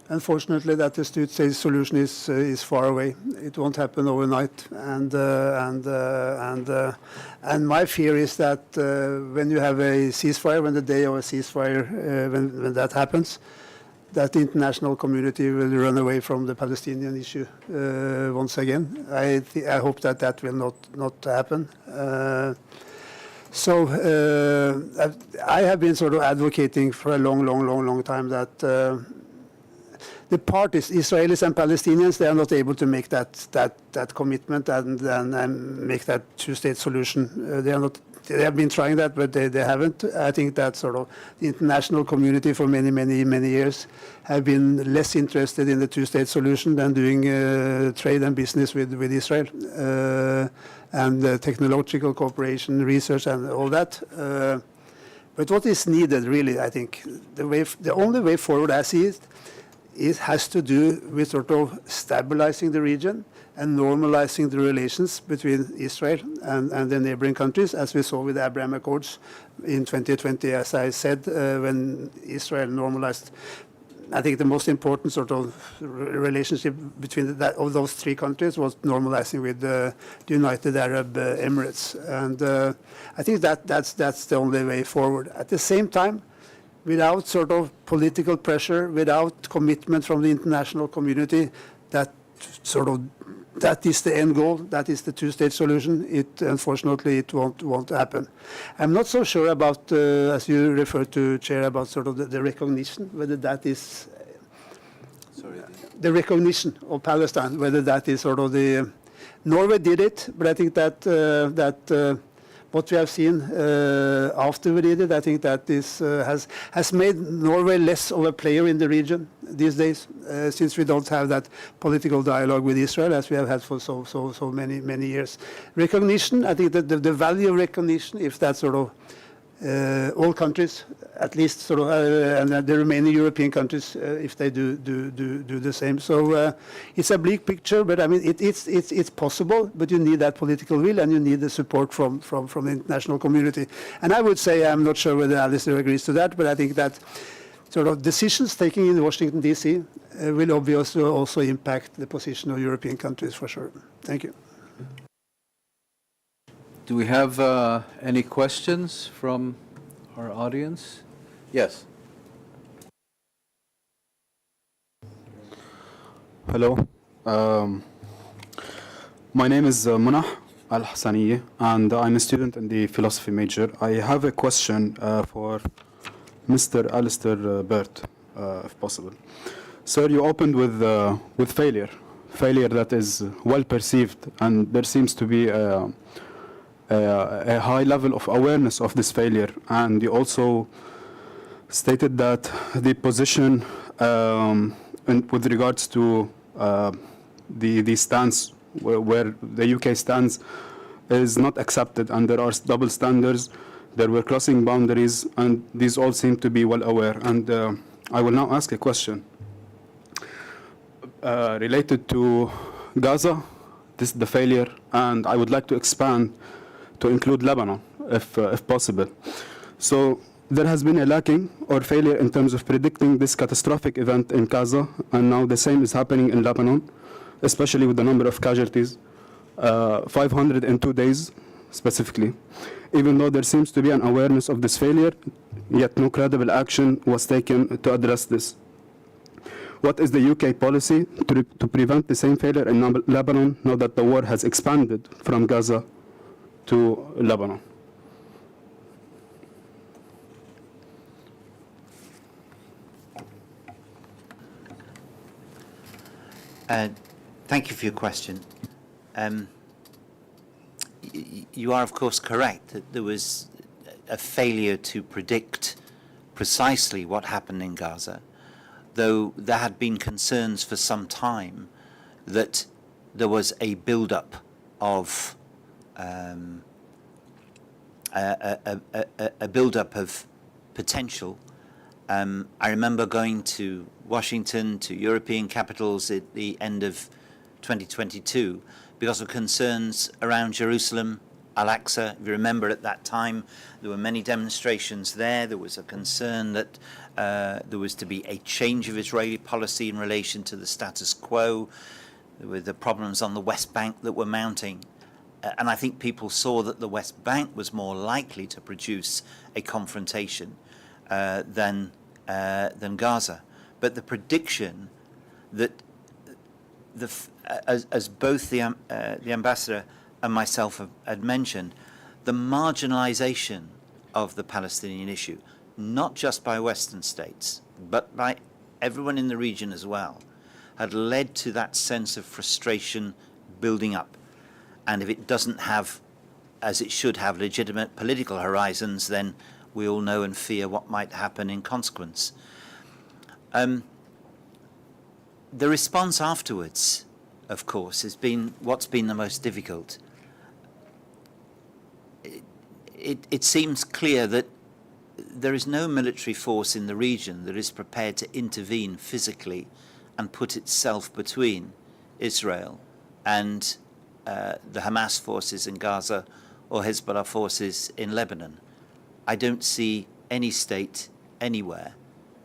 unfortunately that the two-state solution is far away. It won't happen overnight, and my fear is that when you have a ceasefire, when the day of a ceasefire, when that happens, that the international community will run away from the Palestinian issue once again. I hope that will not happen. So I have been sort of advocating for a long time that the parties, Israelis and Palestinians, they are not able to make that commitment and make that two-state solution. They have been trying that, but they haven't. I think that sort of the international community for many years have been less interested in the two-state solution than doing trade and business with Israel. And technological cooperation, research, and all that. But what is needed, really, I think, the only way forward, as it has to do with sort of stabilizing the region and normalizing the relations between Israel and the neighboring countries, as we saw with the Abraham Accords in 2020. As I said, when Israel normalized, I think the most important sort of relationship between of those three countries was normalizing with the United Arab Emirates, and I think that's the only way forward. At the same time, without sort of political pressure, without commitment from the international community, that is the end goal. That is the two-state solution. Unfortunately, it won't happen. I'm not so sure about, as you referred to, Chair, about sort of the recognition, whether that is the recognition of Palestine, whether that is sort of the Norway did it, but I think that what we have seen after we did it, I think that this has made Norway less of a player in the region these days, since we don't have that political dialogue with Israel as we have had for so many years. Recognition, I think that the value of recognition, if that sort of all countries, at least sort of, and the remaining European countries, if they do the same. So it's a bleak picture, but I mean it's possible. But you need that political will, and you need the support from the international community. And I would say, I'm not sure whether Alistair agrees to that, but I think that sort of decisions taken in Washington D.C. Will obviously also impact the position of European countries for sure. Thank you. Do we have any questions from our audience? Yes. Hello. My name is Munah Al-Hassaniye, and I'm a student in the philosophy major. I have a question for Mr. Alistair Burt, if possible. Sir, you opened with failure that is well perceived, and there seems to be a high level of awareness of this failure. And you also stated that the position with regards to the stance where the UK stands is not accepted, and there are double standards, there were crossing boundaries, and these all seem to be well aware. And I will now ask a question related to Gaza, the failure, and I would like to expand to include Lebanon, if possible. So there has been a lacking or failure in terms of predicting this catastrophic event in Gaza, and now the same is happening in Lebanon, especially with the number of casualties, 500 in 2 days specifically. Even though there seems to be an awareness of this failure, yet no credible action was taken to address this. What is the UK policy to prevent the same failure in Lebanon now that the war has expanded from Gaza to Lebanon? Thank you for your question. You are, of course, correct that there was a failure to predict precisely what happened in Gaza, though there had been concerns for some time that there was a build-up of a build-up of potential. I remember going to Washington, to European capitals at the end of 2022 because of concerns around Jerusalem, Al-Aqsa. If you remember, at that time there were many demonstrations there. There was a concern that there was to be a change of Israeli policy in relation to the status quo. There were the problems on the West Bank that were mounting. And I think people saw that the West Bank was more likely to produce a confrontation than Gaza. But the prediction that, as both the ambassador and myself had mentioned, the marginalization of the Palestinian issue, not just by Western states, but by everyone in the region as well, had led to that sense of frustration building up. And if it doesn't have, as it should have, legitimate political horizons, then we all know and fear what might happen in consequence. The response afterwards, of course, has been what's been the most difficult. It seems clear that there is no military force in the region that is prepared to intervene physically and put itself between Israel and the Hamas forces in Gaza or Hezbollah forces in Lebanon. I don't see any state anywhere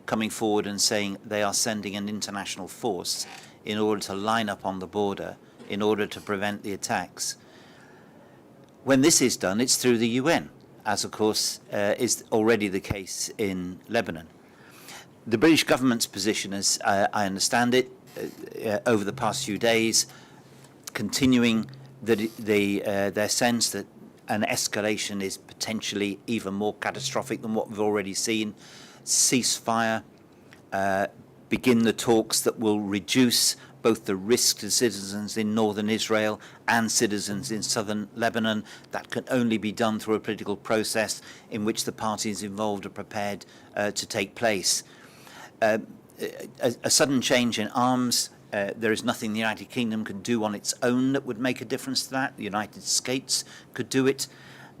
coming forward and saying they are sending an international force in order to line up on the border in order to prevent the attacks. When this is done, it's through the UN, as of course is already the case in Lebanon. The British government's position, as I understand it, over the past few days, continuing their sense that an escalation is potentially even more catastrophic than what we've already seen. Ceasefire, begin the talks that will reduce both the risk to citizens in northern Israel and citizens in southern Lebanon. That can only be done through a political process in which the parties involved are prepared to take place. A sudden change in arms, there is nothing the United Kingdom can do on its own that would make a difference to that. The United States could do it,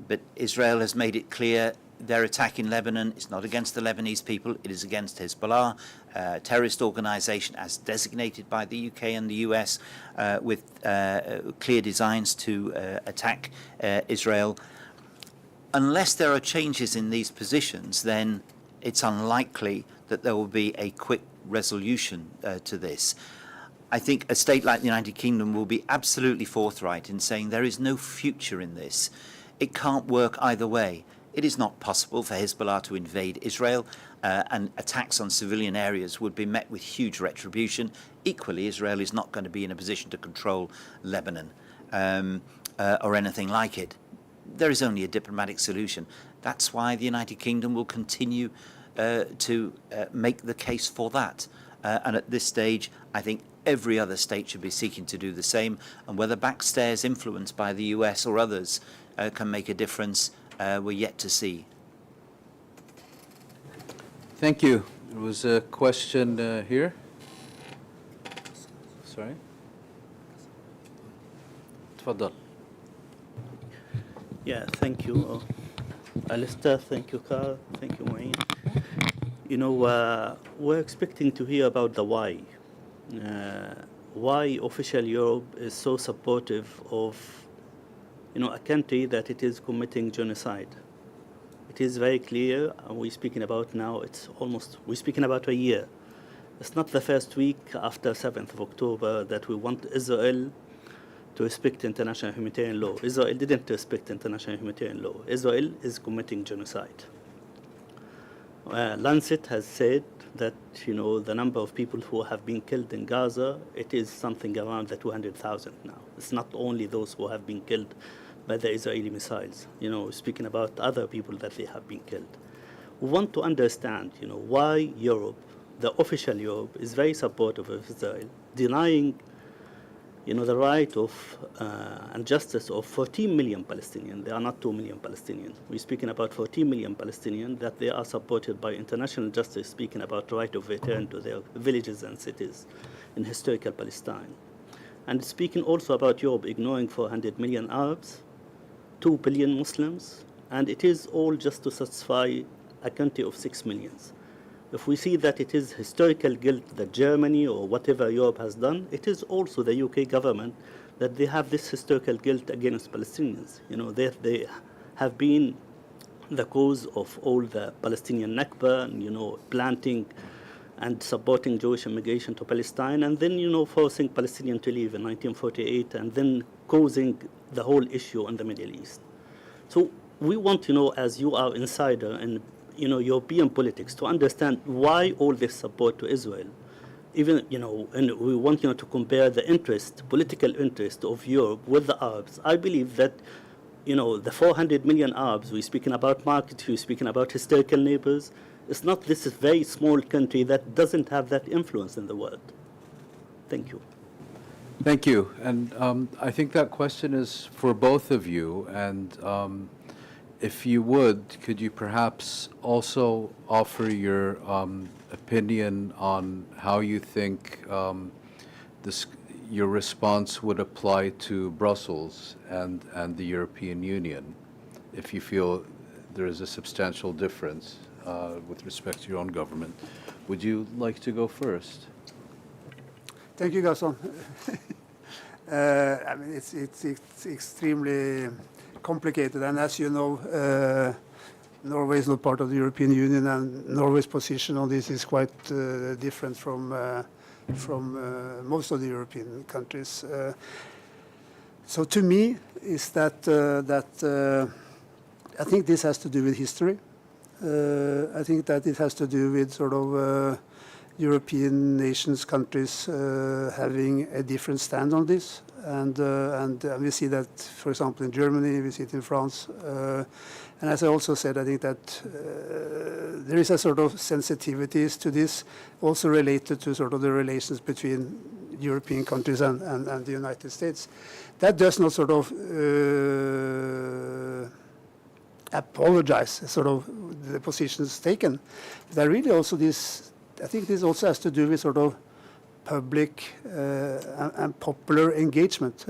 but Israel has made it clear their attack in Lebanon is not against the Lebanese people, it is against Hezbollah, a terrorist organization as designated by the UK and the US, with clear designs to attack Israel. Unless there are changes in these positions, then it's unlikely that there will be a quick resolution to this. I think a state like the United Kingdom will be absolutely forthright in saying there is no future in this. It can't work either way. It is not possible for Hezbollah to invade Israel, and attacks on civilian areas would be met with huge retribution. Equally, Israel is not going to be in a position to control Lebanon or anything like it. There is only a diplomatic solution. That's why the United Kingdom will continue to make the case for that. And at this stage, I think every other state should be seeking to do the same. And whether backstairs influenced by the US or others can make a difference, we're yet to see. Thank you. There was a question here. Sorry. تفضل. Yeah, thank you, Alistair. Thank you, Kare. Thank you, Mouin. You know, we're expecting to hear about the why. Why official Europe is so supportive of, you know, a country that it is committing genocide. It is very clear, and we're speaking about now, we're speaking about a year. It's not the first week after 7th of October that we want Israel to respect international humanitarian law. Israel didn't respect international humanitarian law. Israel is committing genocide. Lancet has said that, you know, the number of people who have been killed in Gaza, it is something around the 200,000 now. It's not only those who have been killed by the Israeli missiles. You know, speaking about other people that they have been killed. We want to understand, you know, why Europe, the official Europe, is very supportive of Israel, denying, you know, the right of and justice of 14 million Palestinians. They are not 2 million Palestinians. We're speaking about 14 million Palestinians that they are supported by international justice, speaking about right of return to their villages and cities in historical Palestine. And speaking also about Europe ignoring 400 million Arabs, 2 billion Muslims, and it is all just to satisfy a country of 6 million. If we see that it is historical guilt that Germany or whatever Europe has done, it is also the UK government that they have this historical guilt against Palestinians. You know, they have been the cause of all the Palestinian Nakba, and, you know, planting and supporting Jewish immigration to Palestine, and then, you know, forcing Palestinians to leave in 1948, and then causing the whole issue in the Middle East. So we want, you know, as you are insider in, you know, European politics, to understand why all this support to Israel. Even, you know, and we want, you know, to compare the interest, political interest of Europe with the Arabs. I believe that, you know, the 400 million Arabs, we're speaking about markets, we're speaking about historical neighbors. It's not this very small country that doesn't have that influence in the world. Thank you. Thank you. And I think that question is for both of you. And if you would, could you perhaps also offer your opinion on how you think your response would apply to Brussels and the European Union, if you feel there is a substantial difference with respect to your own government? Would you like to go first? Thank you, Gaston. I mean, it's extremely complicated, and as you know, Norway is not part of the European Union, and Norway's position on this is quite different from most of the European countries. So to me, is that I think this has to do with history. I think that it has to do with sort of European nations, countries having a different stand on this, and we see that, for example, in Germany, we see it in France, and as I also said, I think that there is a sort of sensitivities to this, also related to sort of the relations between European countries and the United States. That does not sort of apologize sort of the positions taken. But I really also I think this also has to do with sort of public and popular engagement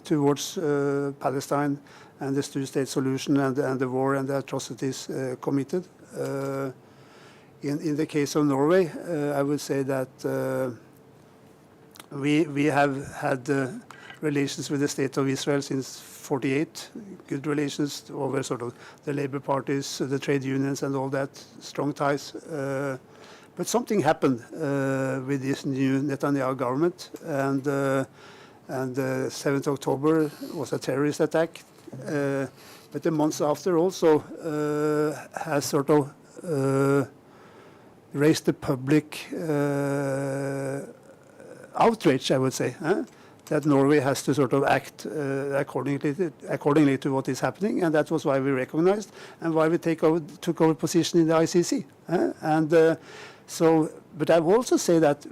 towards Palestine and the two-state solution and the war and the atrocities committed. In the case of Norway, I would say that we have had relations with the State of Israel since '48, good relations over sort of the labor parties, the trade unions and all that, strong ties. But something happened with this new Netanyahu government, and 7th October was a terrorist attack. But the months after also has sort of raised the public outrage, I would say, that Norway has to sort of act accordingly to what is happening, and that was why we recognized and why we took our position in the ICC. But I will also say that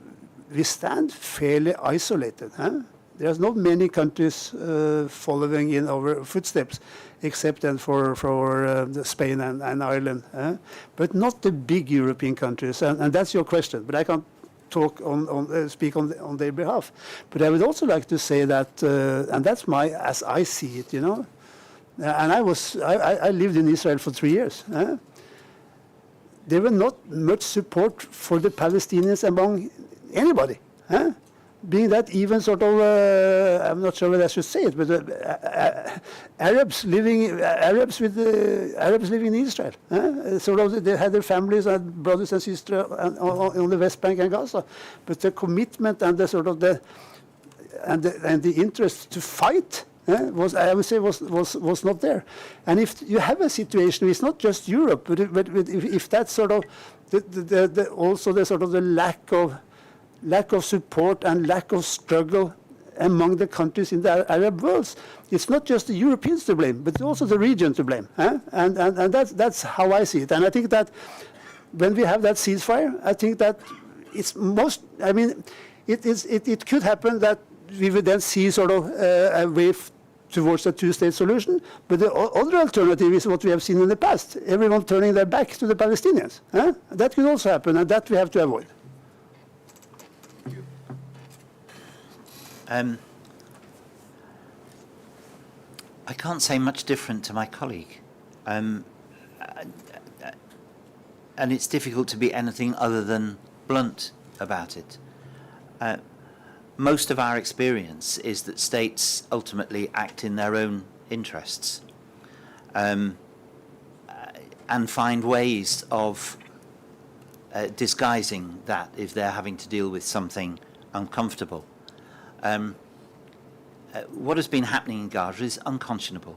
we stand fairly isolated. There's not many countries following in our footsteps, except then for Spain and Ireland, but not the big European countries. And that's your question, but I can't speak on their behalf. But I would also like to say that, and that's as I see it, you know. And I lived in Israel for 3 years. There were not much support for the Palestinians among anybody. Being that even sort of, I'm not sure whether I should say it, but Arabs living in Israel. Sort of they had their families and brothers and sisters on the West Bank and Gaza, but the commitment and the sort of the interest to fight was, I would say, was not there. And if you have a situation, it's not just Europe, but if that's sort of also the sort of the lack of support and lack of struggle among the countries in the Arab world, it's not just the Europeans to blame, but also the region to blame. And that's how I see it. And I think that when we have that ceasefire, I think that it's it could happen that we would then see sort of a way towards a two-state solution. But the other alternative is what we have seen in the past, everyone turning their back to the Palestinians. That could also happen, and that we have to avoid. I can't say much different to my colleague. And it's difficult to be anything other than blunt about it. Most of our experience is that states ultimately act in their own interests and find ways of disguising that if they're having to deal with something uncomfortable. What has been happening in Gaza is unconscionable.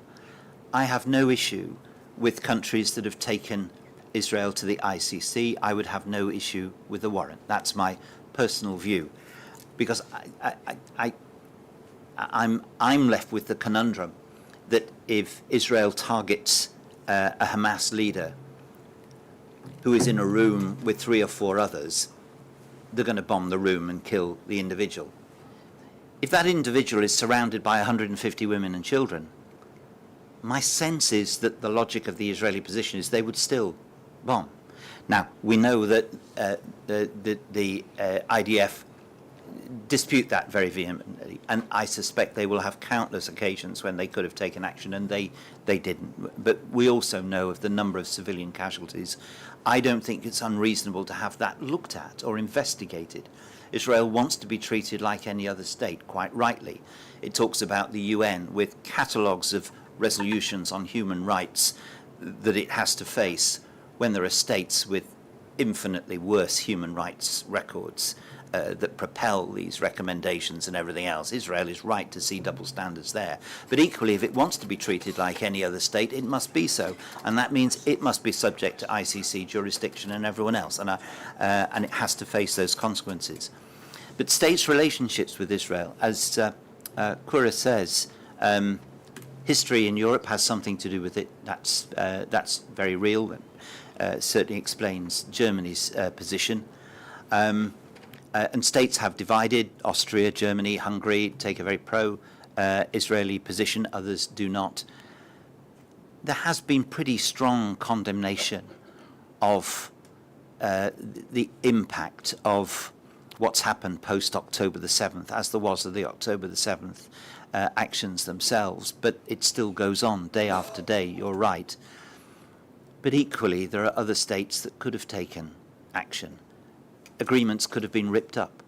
I have no issue with countries that have taken Israel to the ICC. I would have no issue with the warrant. That's my personal view, because I'm left with the conundrum that if Israel targets a Hamas leader who is in a room with 3 or 4 others, they're going to bomb the room and kill the individual. If that individual is surrounded by 150 women and children, my sense is that the logic of the Israeli position is they would still bomb. Now, we know that the IDF dispute that very vehemently, and I suspect they will have countless occasions when they could have taken action, and they didn't. But we also know of the number of civilian casualties. I don't think it's unreasonable to have that looked at or investigated. Israel wants to be treated like any other state, quite rightly. It talks about the UN with catalogues of resolutions on human rights that it has to face when there are states with infinitely worse human rights records that propel these recommendations and everything else. Israel is right to see double standards there. But equally, if it wants to be treated like any other state, it must be so. And that means it must be subject to ICC jurisdiction and everyone else. And it has to face those consequences. But states' relationships with Israel, as Kare says, history in Europe has something to do with it. That's very real. And certainly explains Germany's position. And states have divided. Austria, Germany, Hungary take a very pro-Israeli position. Others do not. There has been pretty strong condemnation of the impact of what's happened post-October the 7th, as there was of the October the 7th actions themselves, but it still goes on day after day, you're right. But equally, there are other states that could have taken action. Agreements could have been ripped up.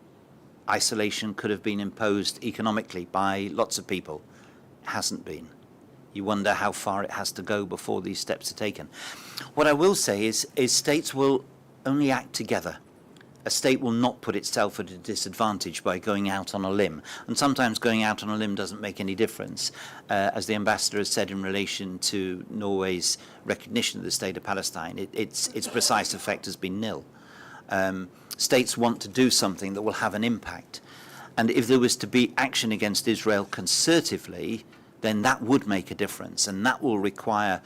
Isolation could have been imposed economically by lots of people. It hasn't been. You wonder how far it has to go before these steps are taken. What I will say is states will only act together. A state will not put itself at a disadvantage by going out on a limb. And sometimes going out on a limb doesn't make any difference. As the ambassador has said in relation to Norway's recognition of the state of Palestine, its precise effect has been nil. States want to do something that will have an impact. And if there was to be action against Israel concertively, then that would make a difference. And that will require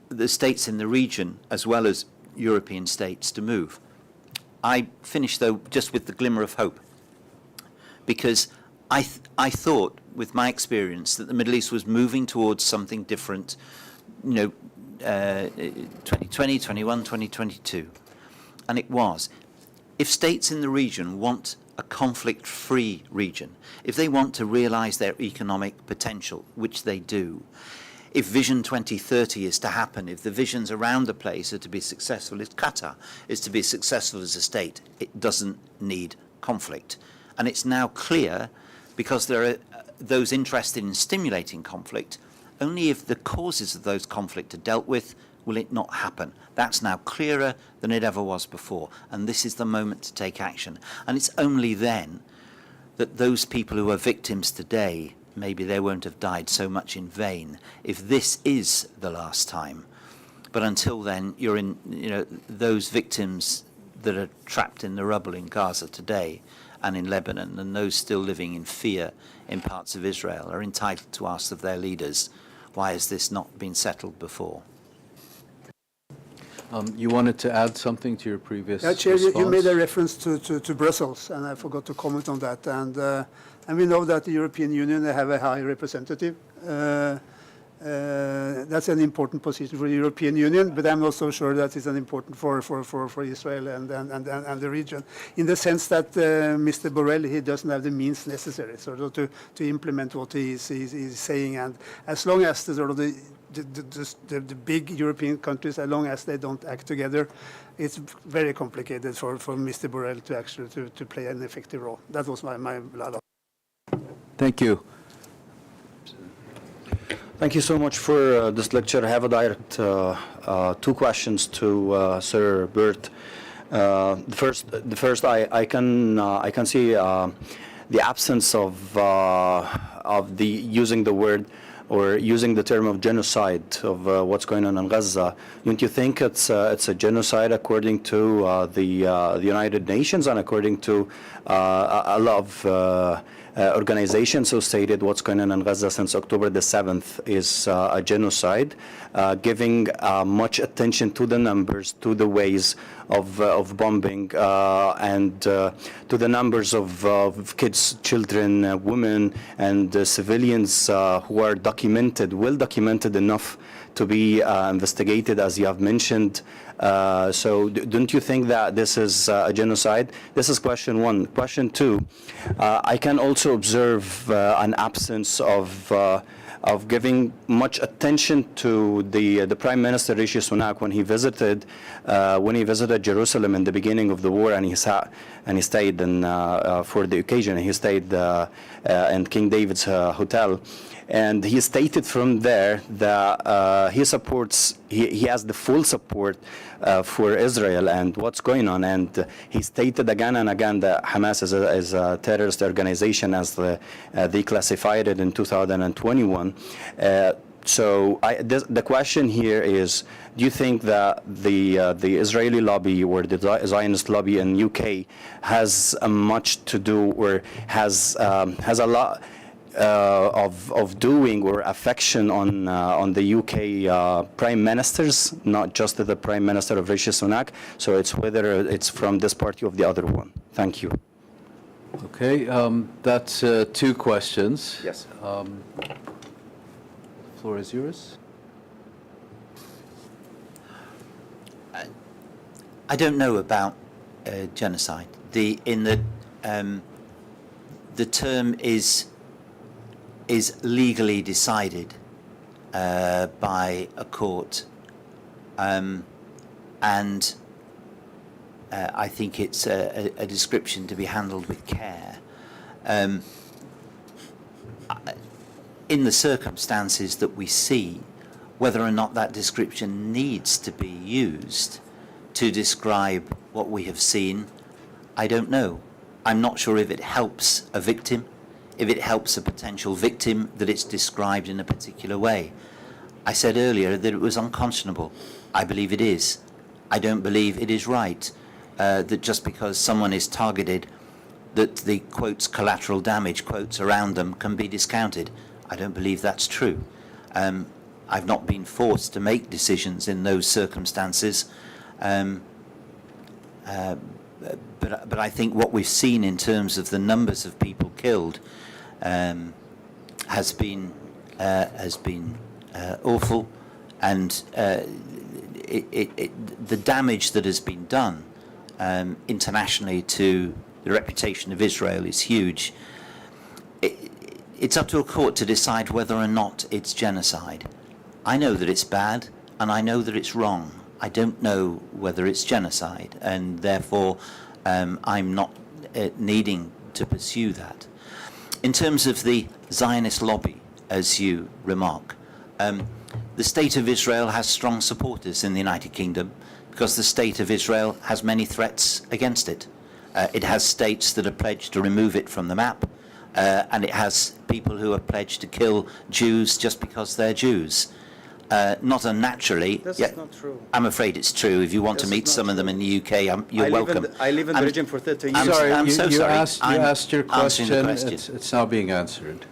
the states in the region, as well as European states, to move. I finish, though, just with the glimmer of hope, because I thought, with my experience, that the Middle East was moving towards something different, 2020, 21, 2022, and it was. If states in the region want a conflict-free region, if they want to realize their economic potential, which they do, if Vision 2030 is to happen, if the visions around the place are to be successful, if Qatar is to be successful as a state, it doesn't need conflict. And it's now clear, because there are those interested in stimulating conflict, only if the causes of those conflict are dealt with will it not happen. That's now clearer than it ever was before. And this is the moment to take action. And it's only then that those people who are victims today, maybe they won't have died so much in vain, if this is the last time. But until then, you're in, those victims that are trapped in the rubble in Gaza today and in Lebanon, and those still living in fear in parts of Israel, are entitled to ask of their leaders, why has this not been settled before? You wanted to add something to your previous Chair, response? you made a reference to Brussels, and I forgot to comment on that. And we know that the European Union, they have a high representative. That's an important position for the European Union, but I'm also sure that it's an important for Israel and the region, in the sense that Mr. Borrell, he doesn't have the means necessary to implement what he's saying. And as long as the big European countries, as long as they don't act together, it's very complicated for Mr. Borrell to actually to play an effective role. That was my Thank you. Thank you so much for this lecture. I have a direct two questions to Sir Burt. The first, I can see the absence of the using the word or using the term of genocide of what's going on in Gaza. Don't you think it's a genocide according to the United Nations and according to a lot of organizations who stated what's going on in Gaza since October the 7th is a genocide, giving much attention to the numbers, to the ways of bombing, and to the numbers of kids, children, women, and civilians who are well documented enough to be investigated, as you have mentioned. So don't you think that this is a genocide? This is question one. Question two, I can also observe an absence of giving much attention to the Prime Minister Rishi Sunak when he visited Jerusalem in the beginning of the war, and he stayed for the occasion. He stayed in King David's hotel. And he stated from there that he has the full support for Israel and what's going on. And he stated again and again that Hamas is a terrorist organization, as they classified it in 2021. So the question here is, do you think that the Israeli lobby or the Zionist lobby in UK has much to do, or has a lot of doing or affection on the UK prime ministers, not just the Prime Minister of Rishi Sunak? So it's whether it's from this party or the other one. Thank you. Okay, that's two questions. Yes. Floor is yours. I don't know about genocide. In the term is legally decided by a court, and I think it's a description to be handled with care. In the circumstances that we see, whether or not that description needs to be used to describe what we have seen, I don't know. I'm not sure if it helps a victim, if it helps a potential victim that it's described in a particular way. I said earlier that it was unconscionable. I believe it is. I don't believe it is right that just because someone is targeted, that the quotes collateral damage quotes around them can be discounted. I don't believe that's true. I've not been forced to make decisions in those circumstances, but I think what we've seen in terms of the numbers of people killed has been awful, and the damage that has been done internationally to the reputation of Israel is huge. It's up to a court to decide whether or not it's genocide. I know that it's bad, and I know that it's wrong. I don't know whether it's genocide, and therefore I'm not needing to pursue that. In terms of the Zionist lobby, as you remark, the State of Israel has strong supporters in the United Kingdom because the State of Israel has many threats against it. It has states that are pledged to remove it from the map, and it has people who are pledged to kill Jews just because they're Jews. Not unnaturally. This Yeah, is not true. I'm afraid it's true. If you want to This meet is some not of them true. in the UK, you're welcome. I live in the I'm- region for 30 years. I'm Sorry, I'm you, so you sorry. asked, you I'm asked your answering the question. question. It's now being answered.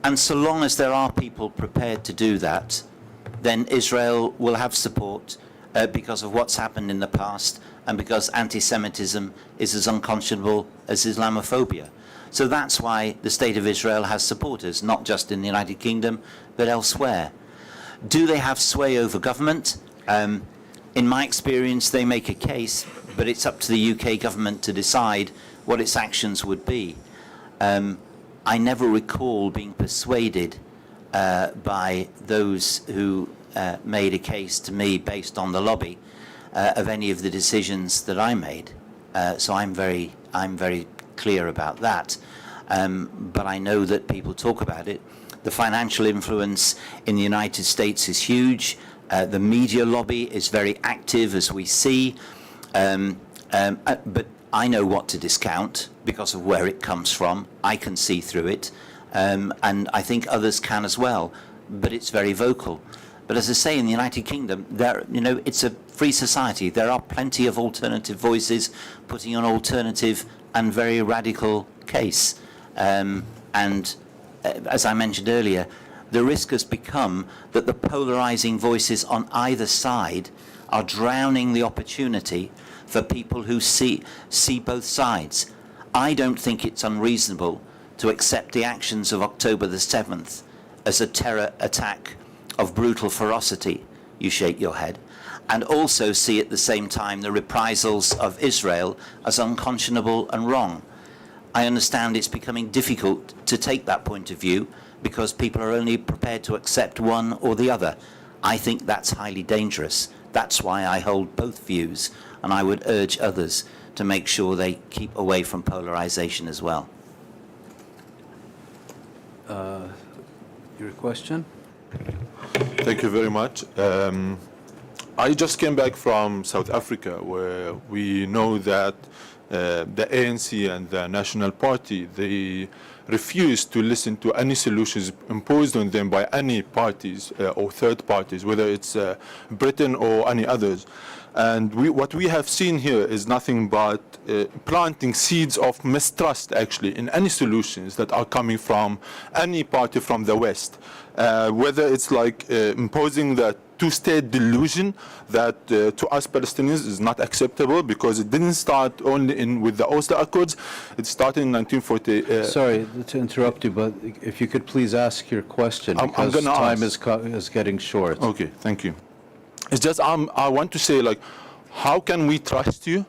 And so long as there are people prepared to do that, then Israel will have support because of what's happened in the past and because anti-Semitism is as unconscionable as Islamophobia. So that's why the State of Israel has supporters, not just in the United Kingdom, but elsewhere. Do they have sway over government? In my experience, they make a case, but it's up to the UK government to decide what its actions would be. I never recall being persuaded by those who made a case to me based on the lobby of any of the decisions that I made. So I'm very clear about that. But I know that people talk about it. The financial influence in the United States is huge. The media lobby is very active, as we see. But I know what to discount because of where it comes from. I can see through it. And I think others can as well. But it's very vocal. But as I say, in the United Kingdom, it's a free society. There are plenty of alternative voices putting an alternative and very radical case. As I mentioned earlier, the risk has become that the polarizing voices on either side are drowning the opportunity for people who see both sides. I don't think it's unreasonable to accept the actions of October the 7th as a terror attack of brutal ferocity. You shake your head. And also see at the same time the reprisals of Israel as unconscionable and wrong. I understand it's becoming difficult to take that point of view because people are only prepared to accept one or the other. I think that's highly dangerous. That's why I hold both views, and I would urge others to make sure they keep away from polarization as well. Your question? Thank you very much. I just came back from South Africa, where we know that the ANC and the National Party, they refuse to listen to any solutions imposed on them by any parties or third parties, whether it's Britain or any others. And what we have seen here is nothing but planting seeds of mistrust, actually, in any solutions that are coming from any party from the West. Whether it's like imposing the two-state delusion that to us Palestinians is not acceptable because it didn't start only with the Oslo Accords. It started in 1940. Sorry to interrupt you, but if you could please ask your question I'm because gonna time ask. is getting short. Okay, thank you. It's just I want to say, like, how can we trust you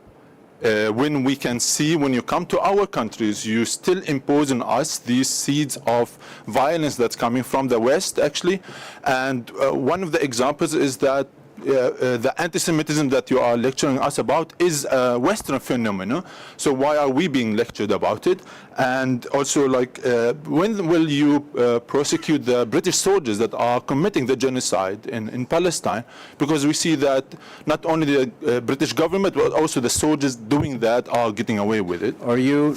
when we can see, when you come to our countries, you still impose on us these seeds of violence that's coming from the West, actually. And one of the examples is that the anti-Semitism that you are lecturing us about is a Western phenomenon. So why are we being lectured about it? And also, like, when will you prosecute the British soldiers that are committing the genocide in Palestine? Because we see that not only the British government, but also the soldiers doing that are getting away with it. Are you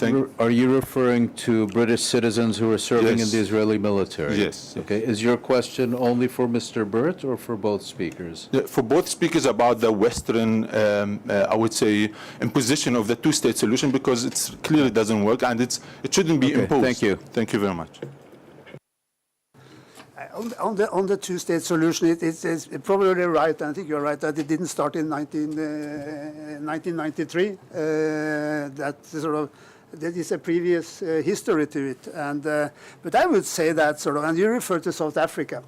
referring to British citizens who are serving in the Israeli military? Yes. Okay. Is your question only for Mr. Burt or for both speakers? For both speakers about the Western, I would say, imposition of the two-state solution, because it clearly doesn't work and it shouldn't be imposed. Thank you. Thank you very much. On the two-state solution, it's probably right. I think you're right that it didn't start in 1993. There is a previous history to it. And but I would say that and you refer to South Africa.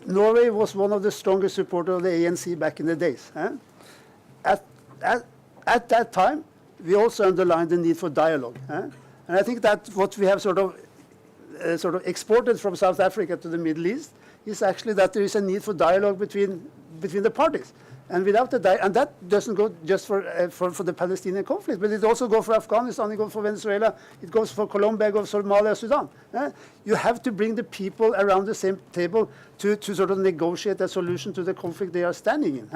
Norway was one of the strongest supporters of the ANC back in the days. At that time, we also underlined the need for dialogue. And I think that what we have exported from South Africa to the Middle East is actually that there is a need for dialogue between the parties. And without the and that doesn't go just for the Palestinian conflict, but it also goes for Afghanistan, it goes for Venezuela, it goes for Colombia, it goes for Somalia, Sudan. You have to bring the people around the same table to negotiate a solution to the conflict they are standing in.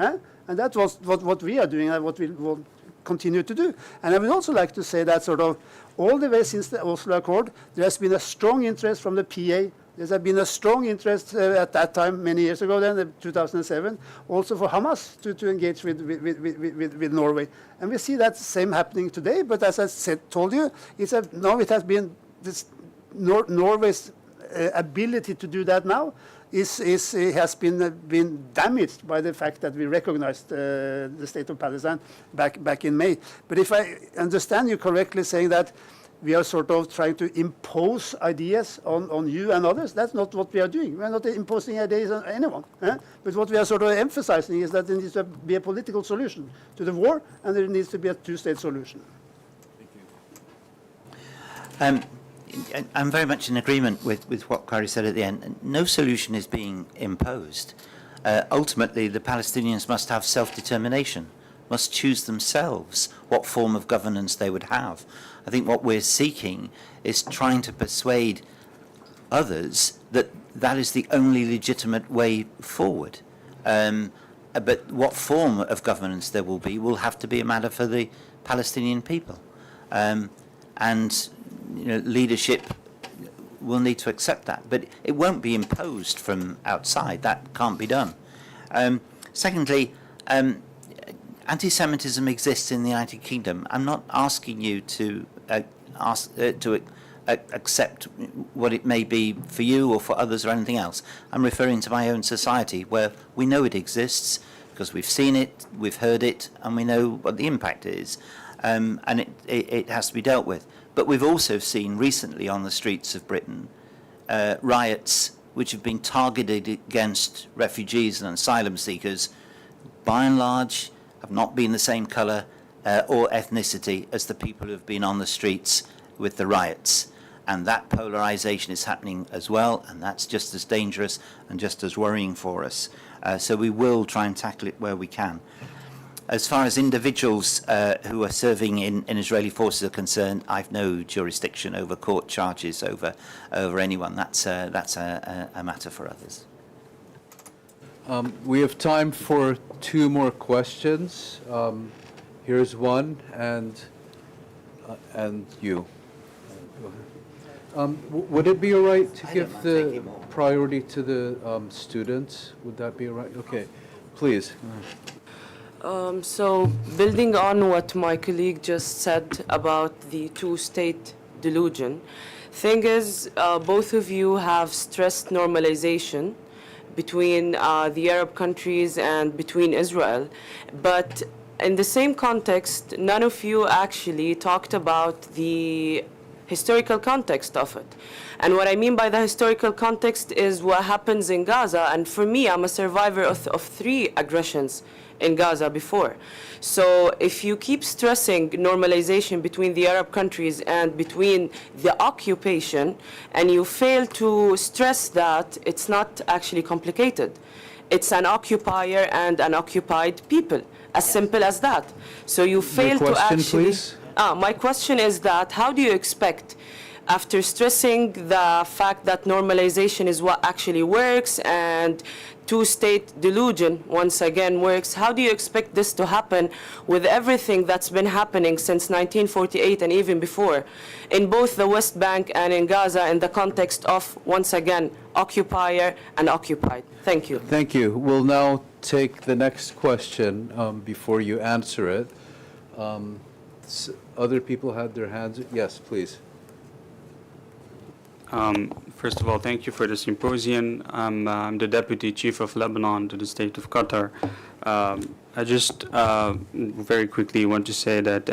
And that was what we are doing and what we will continue to do. And I would also like to say that all the way since the Oslo Accord, there has been a strong interest from the PA. There has been a strong interest at that time, many years ago then, 2007, also for Hamas to engage with Norway. And we see that same happening today, but as I told you, now it has been Norway's ability to do that now has been damaged by the fact that we recognized the state of Palestine back in May. But if I understand you correctly saying that we are trying to impose ideas on you and others, that's not what we are doing. We are not imposing ideas on anyone. But what we are emphasizing is that there needs to be a political solution to the war, and there needs to be a two-state solution. Thank you. I'm very much in agreement with what Kare said at the end. No solution is being imposed. Ultimately, the Palestinians must have self-determination, must choose themselves what form of governance they would have. I think what we're seeking is trying to persuade others that that is the only legitimate way forward. But what form of governance there will have to be a matter for the Palestinian people. And leadership will need to accept that. But it won't be imposed from outside. That can't be done. Secondly, anti-Semitism exists in the United Kingdom. I'm not asking you to accept what it may be for you or for others or anything else. I'm referring to my own society, where we know it exists because we've seen it, we've heard it, and we know what the impact is. And it has to be dealt with. But we've also seen recently on the streets of Britain riots which have been targeted against refugees and asylum seekers, by and large have not been the same colour or ethnicity as the people who have been on the streets with the riots. And that polarisation is happening as well, and that's just as dangerous and just as worrying for us. So we will try and tackle it where we can. As far as individuals who are serving in Israeli forces are concerned, I've no jurisdiction over court charges over anyone. That's a matter for others. We have time for two more questions. Here's one, and you. Would it be all right to give the priority to the students? Would that be all right? Okay, please. So building on what my colleague just said about the two-state delusion, thing is, both of you have stressed normalization between the Arab countries and between Israel, but in the same context, none of you actually talked about the historical context of it. And what I mean by the historical context is what happens in Gaza. And for me, I'm a survivor of 3 aggressions in Gaza before. So if you keep stressing normalization between the Arab countries and between the occupation, and you fail to stress that it's not actually complicated. It's an occupier and an occupied people, as simple as that. So you fail to question, actually... please? My question is that how do you expect, after stressing the fact that normalization is what actually works and two-state delusion once again works, how do you expect this to happen with everything that's been happening since 1948 and even before in both the West Bank and in Gaza in the context of, once again, occupier and occupied? Thank you. Thank you. We'll now take the next question before you answer it. Other people had their hands. Yes, please. First of all, thank you for the symposium. I'm the Deputy Chief of Lebanon to the State of Qatar. I just very quickly want to say that,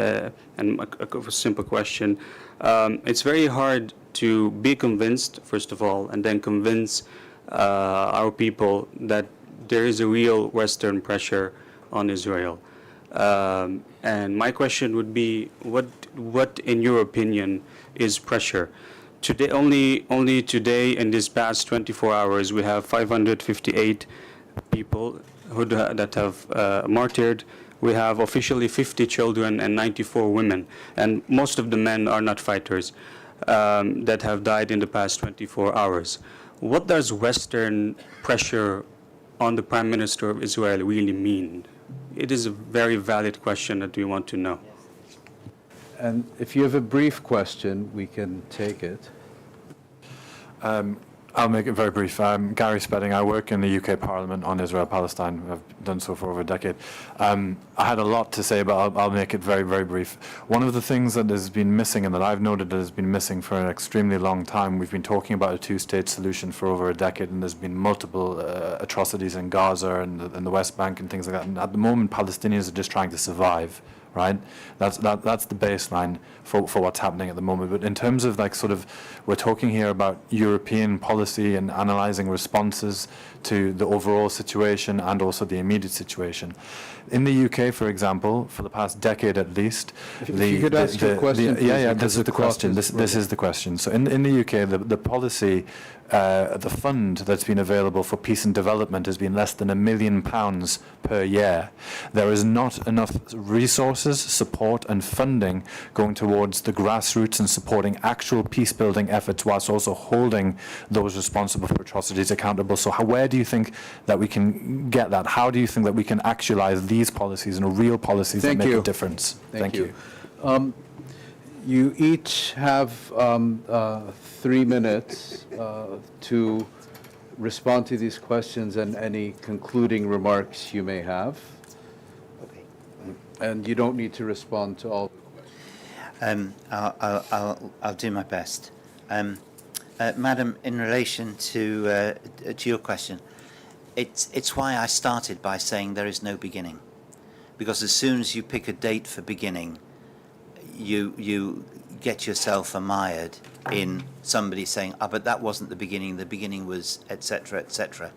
and a simple question, it's very hard to be convinced, first of all, and then convince our people that there is a real Western pressure on Israel. And my question would be, what in your opinion is pressure? Today, only today, in this past 24 hours, we have 558 people that have martyred. We have officially 50 children and 94 women, and most of the men are not fighters that have died in the past 24 hours. What does Western pressure on the Prime Minister of Israel really mean? It is a very valid question that we want to know. And if you have a brief question, we can take it. I'll make it very brief. I'm Gary Spedding. I work in the UK Parliament on Israel-Palestine. I've done so for over a decade. I had a lot to say, but I'll make it very, very brief. One of the things that has been missing, and that I've noted that has been missing for an extremely long time, we've been talking about a two-state solution for over a decade, and there's been multiple atrocities in Gaza and the West Bank and things like that. And at the moment, Palestinians are just trying to survive. Right, that's the baseline for what's happening at the moment. But in terms of we're talking here about European policy and analysing responses to the overall situation and also the immediate situation. In the UK, for example, for the past decade at least, if you could ask your question, this is the question. This is the question. So in the UK, the policy, the fund that's been available for peace and development has been less than £1 million per year. There is not enough resources, support and funding going towards the grassroots and supporting actual peace-building efforts whilst also holding those responsible for atrocities accountable. So where do you think that we can get that? How do you think that we can actualize these policies and real policies that make a difference? Thank you. You each have 3 minutes to respond to these questions and any concluding remarks you may have. Okay. And you don't need to respond to all. I'll do my best. Madam, in relation to your question, it's why I started by saying there is no beginning. Because as soon as you pick a date for beginning, you get yourself mired in somebody saying, but that wasn't the beginning was, etc., etc.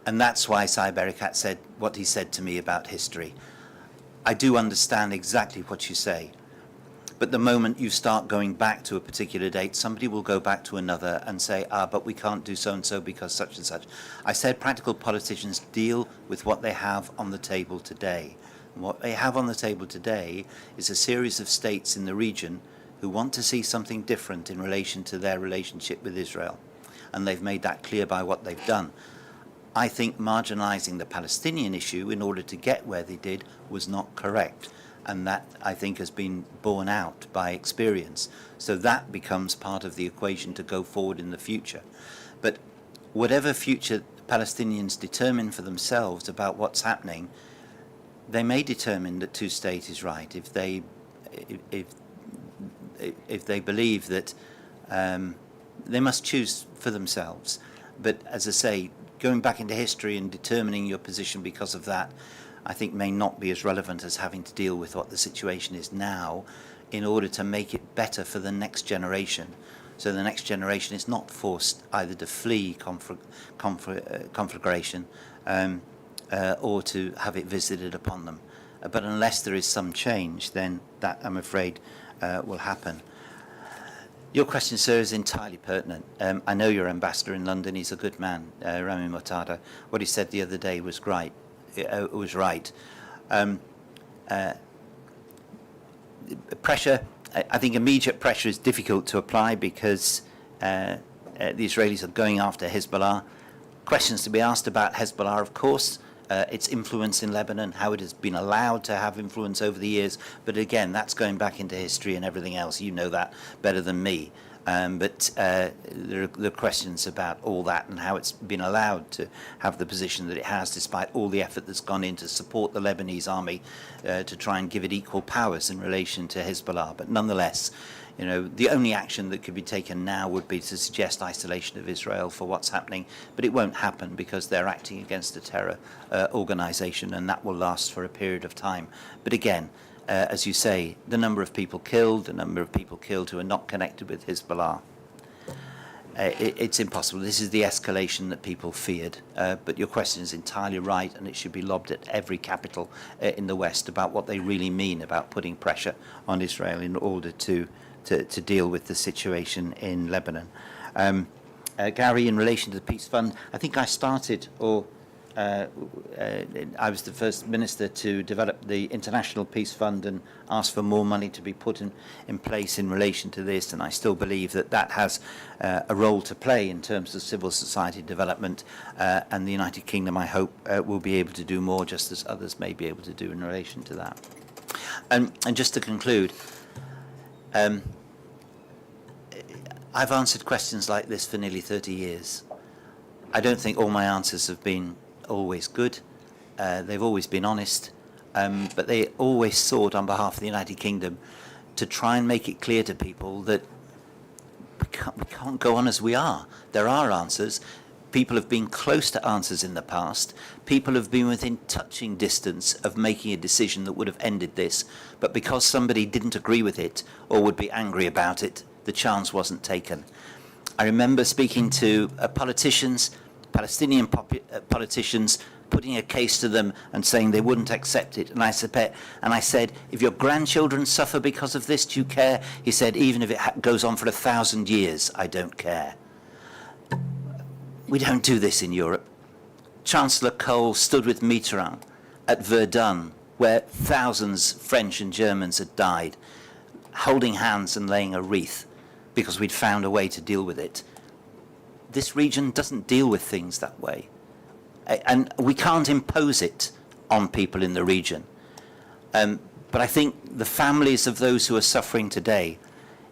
And that's why Saib Erekat said what he said to me about history. I do understand exactly what you say, but the moment you start going back to a particular date, somebody will go back to another and say, but we can't do so-and-so because such and such. I said practical politicians deal with what they have on the table today. And what they have on the table today is a series of states in the region who want to see something different in relation to their relationship with Israel. And they've made that clear by what they've done. I think marginalizing the Palestinian issue in order to get where they did was not correct. And that, I think, has been borne out by experience. So that becomes part of the equation to go forward in the future. But whatever future Palestinians determine for themselves about what's happening, they may determine that two-state is right if they believe that they must choose for themselves. But as I say, going back into history and determining your position because of that, I think may not be as relevant as having to deal with what the situation is now in order to make it better for the next generation. So the next generation is not forced either to flee conflagration or to have it visited upon them. But unless there is some change, then that, I'm afraid, will happen. Your question, sir, is entirely pertinent. I know your ambassador in London. He's a good man, Rami Muqtada. What he said the other day was right. Pressure, I think immediate pressure is difficult to apply because the Israelis are going after Hezbollah. Questions to be asked about Hezbollah, of course, its influence in Lebanon, how it has been allowed to have influence over the years. But again, that's going back into history and everything else. You know that better than me. But there are questions about all that and how it's been allowed to have the position that it has, despite all the effort that's gone in to support the Lebanese army to try and give it equal powers in relation to Hezbollah. But nonetheless, you know, the only action that could be taken now would be to suggest isolation of Israel for what's happening, but it won't happen because they're acting against a terror organization, and that will last for a period of time. But again, as you say, the number of people killed who are not connected with Hezbollah, it's impossible. This is the escalation that people feared. But your question is entirely right, and it should be lobbed at every capital in the West about what they really mean about putting pressure on Israel in order to deal with the situation in Lebanon. Gary, in relation to the Peace Fund, I think I started, I was the first minister to develop the International Peace Fund and ask for more money to be put in place in relation to this, and I still believe that that has a role to play in terms of civil society development, and the United Kingdom, I hope, will be able to do more, just as others may be able to do in relation to that. And just to conclude, I've answered questions like this for nearly 30 years. I don't think all my answers have been always good. They've always been honest, but they always sought on behalf of the United Kingdom to try and make it clear to people that we can't go on as we are. There are answers. People have been close to answers in the past. People have been within touching distance of making a decision that would have ended this, but because somebody didn't agree with it or would be angry about it, the chance wasn't taken. I remember speaking to politicians, Palestinian politicians, putting a case to them and saying they wouldn't accept it. And I said, if your grandchildren suffer because of this, do you care? He said, even if it goes on for 1,000 years, I don't care. We don't do this in Europe. Chancellor Kohl stood with Mitterrand at Verdun, where thousands French and Germans had died, holding hands and laying a wreath because we'd found a way to deal with it. This region doesn't deal with things that way. And we can't impose it on people in the region. But I think the families of those who are suffering today,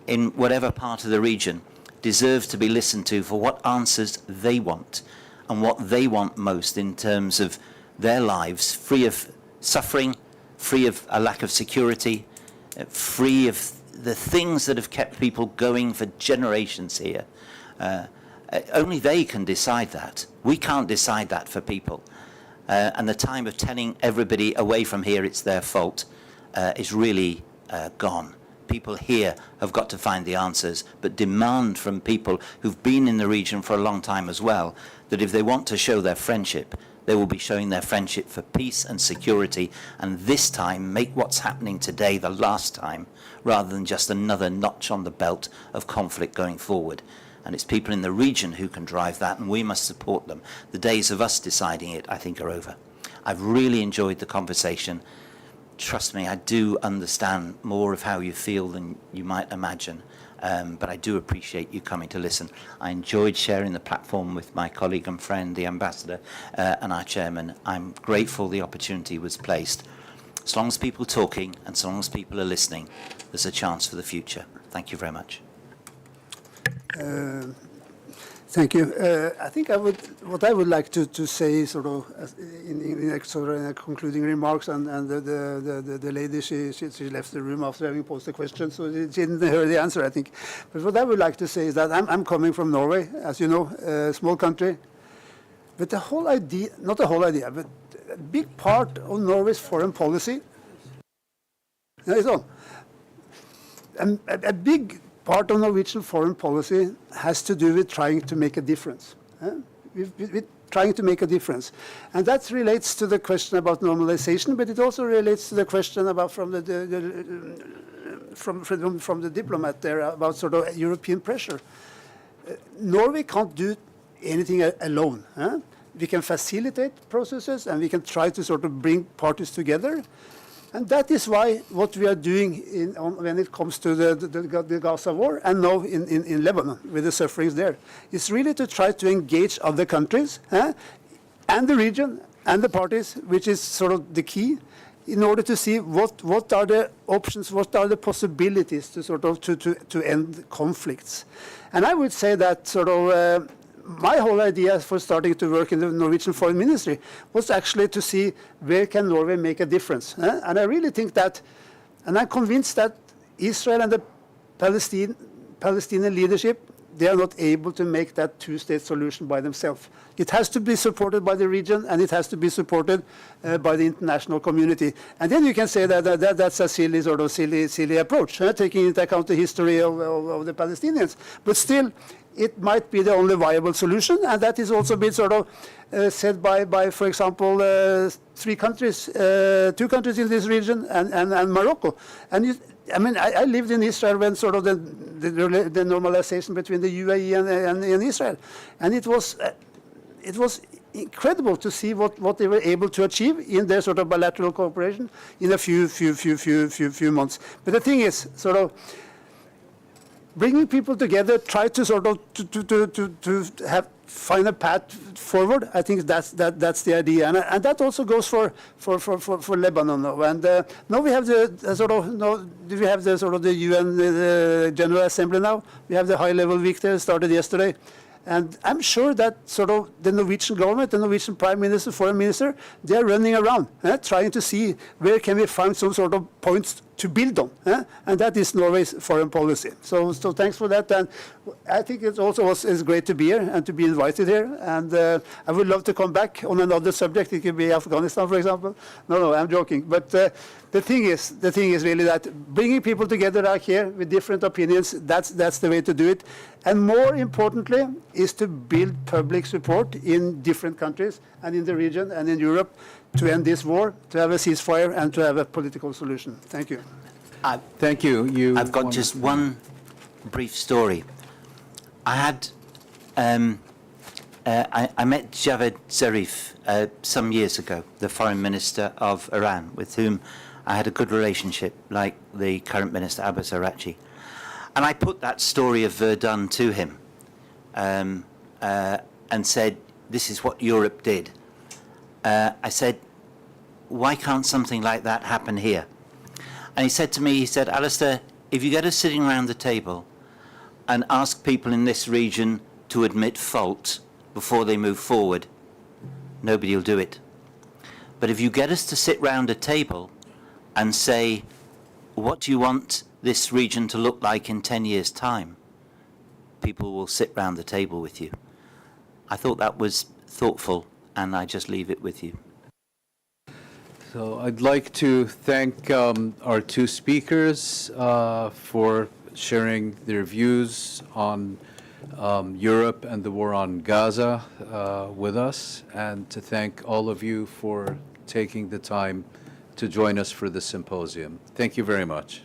in whatever part of the region, deserve to be listened to for what answers they want and what they want most in terms of their lives, free of suffering, free of a lack of security, free of the things that have kept people going for generations here. Only they can decide that. We can't decide that for people. And the time of telling everybody away from here it's their fault is really gone. People here have got to find the answers, but demand from people who've been in the region for a long time as well, that if they want to show their friendship, they will be showing their friendship for peace and security, and this time make what's happening today the last time, rather than just another notch on the belt of conflict going forward. And it's people in the region who can drive that, and we must support them. The days of us deciding it, I think, are over. I've really enjoyed the conversation. Trust me, I do understand more of how you feel than you might imagine, but I do appreciate you coming to listen. I enjoyed sharing the platform with my colleague and friend, the Ambassador, and our Chairman. I'm grateful the opportunity was placed. As long as people are talking and as long as people are listening, there's a chance for the future. Thank you very much. Thank you. I think what I would like to say, sort of, in concluding remarks, and the lady she left the room after having posed the question, so she didn't hear the answer, I think. But what I would like to say is that I'm coming from Norway, as you know, a small country, but the whole idea, not the whole idea, but a big part of Norway's foreign policy is on. a big part of Norwegian foreign policy has to do with trying to make a difference. With trying to make a difference. And that relates to the question about normalization, but it also relates to the question about from the diplomat there about sort of European pressure. Norway can't do anything alone. We can facilitate processes and we can try to sort of bring parties together. And that is why what we are doing when it comes to the Gaza war and now in Lebanon with the sufferings there is really to try to engage other countries and the region and the parties, which is sort of the key, in order to see what are the options, what are the possibilities to sort of to end conflicts. And I would say that sort of my whole idea for starting to work in the Norwegian Foreign Ministry was actually to see where can Norway make a difference. And I really think that, and I'm convinced that Israel and the Palestinian leadership, they are not able to make that two-state solution by themselves. It has to be supported by the region and it has to be supported by the international community. And then you can say that that's a silly sort of silly approach, taking into account the history of the Palestinians. But still, it might be the only viable solution, and that is also been sort of said by, for example, two countries in this region and Morocco. And I lived in Israel when sort of the normalization between the UAE and Israel, and it was incredible to see what they were able to achieve in their sort of bilateral cooperation in a few months. But the thing is, sort of, bringing people together, try to sort of find a path forward. I think that's the idea, and that also goes for Lebanon now. And now we have the UN General Assembly now. We have the high-level week there started yesterday. And I'm sure that sort of the Norwegian government, the Norwegian Prime Minister, Foreign Minister, they are running around trying to see where can we find some sort of points to build on. And that is Norway's foreign policy. So thanks for that. And I think it also is great to be here and to be invited here. And I would love to come back on another subject. It could be Afghanistan, for example. No, I'm joking. But the thing is really that bringing people together out here with different opinions, that's the way to do it. And more importantly, is to build public support in different countries and in the region and in Europe to end this war, to have a ceasefire, and to have a political solution. Thank you. Thank you. I've got just one brief story. I had I met Javad Zarif some years ago, the foreign minister of Iran, with whom I had a good relationship, like the current minister Abbas Araghchi. And I put that story of Verdun to him and said, this is what Europe did. I said, why can't something like that happen here? And he said to me, Alistair, if you get us sitting around the table and ask people in this region to admit fault before they move forward, nobody will do it. But if you get us to sit round a table and say, what do you want this region to look like in 10 years' time? People will sit round the table with you. I thought that was thoughtful, and I just leave it with you. So I'd like to thank our two speakers for sharing their views on Europe and the war on Gaza with us, and to thank all of you for taking the time to join us for the symposium. Thank you very much.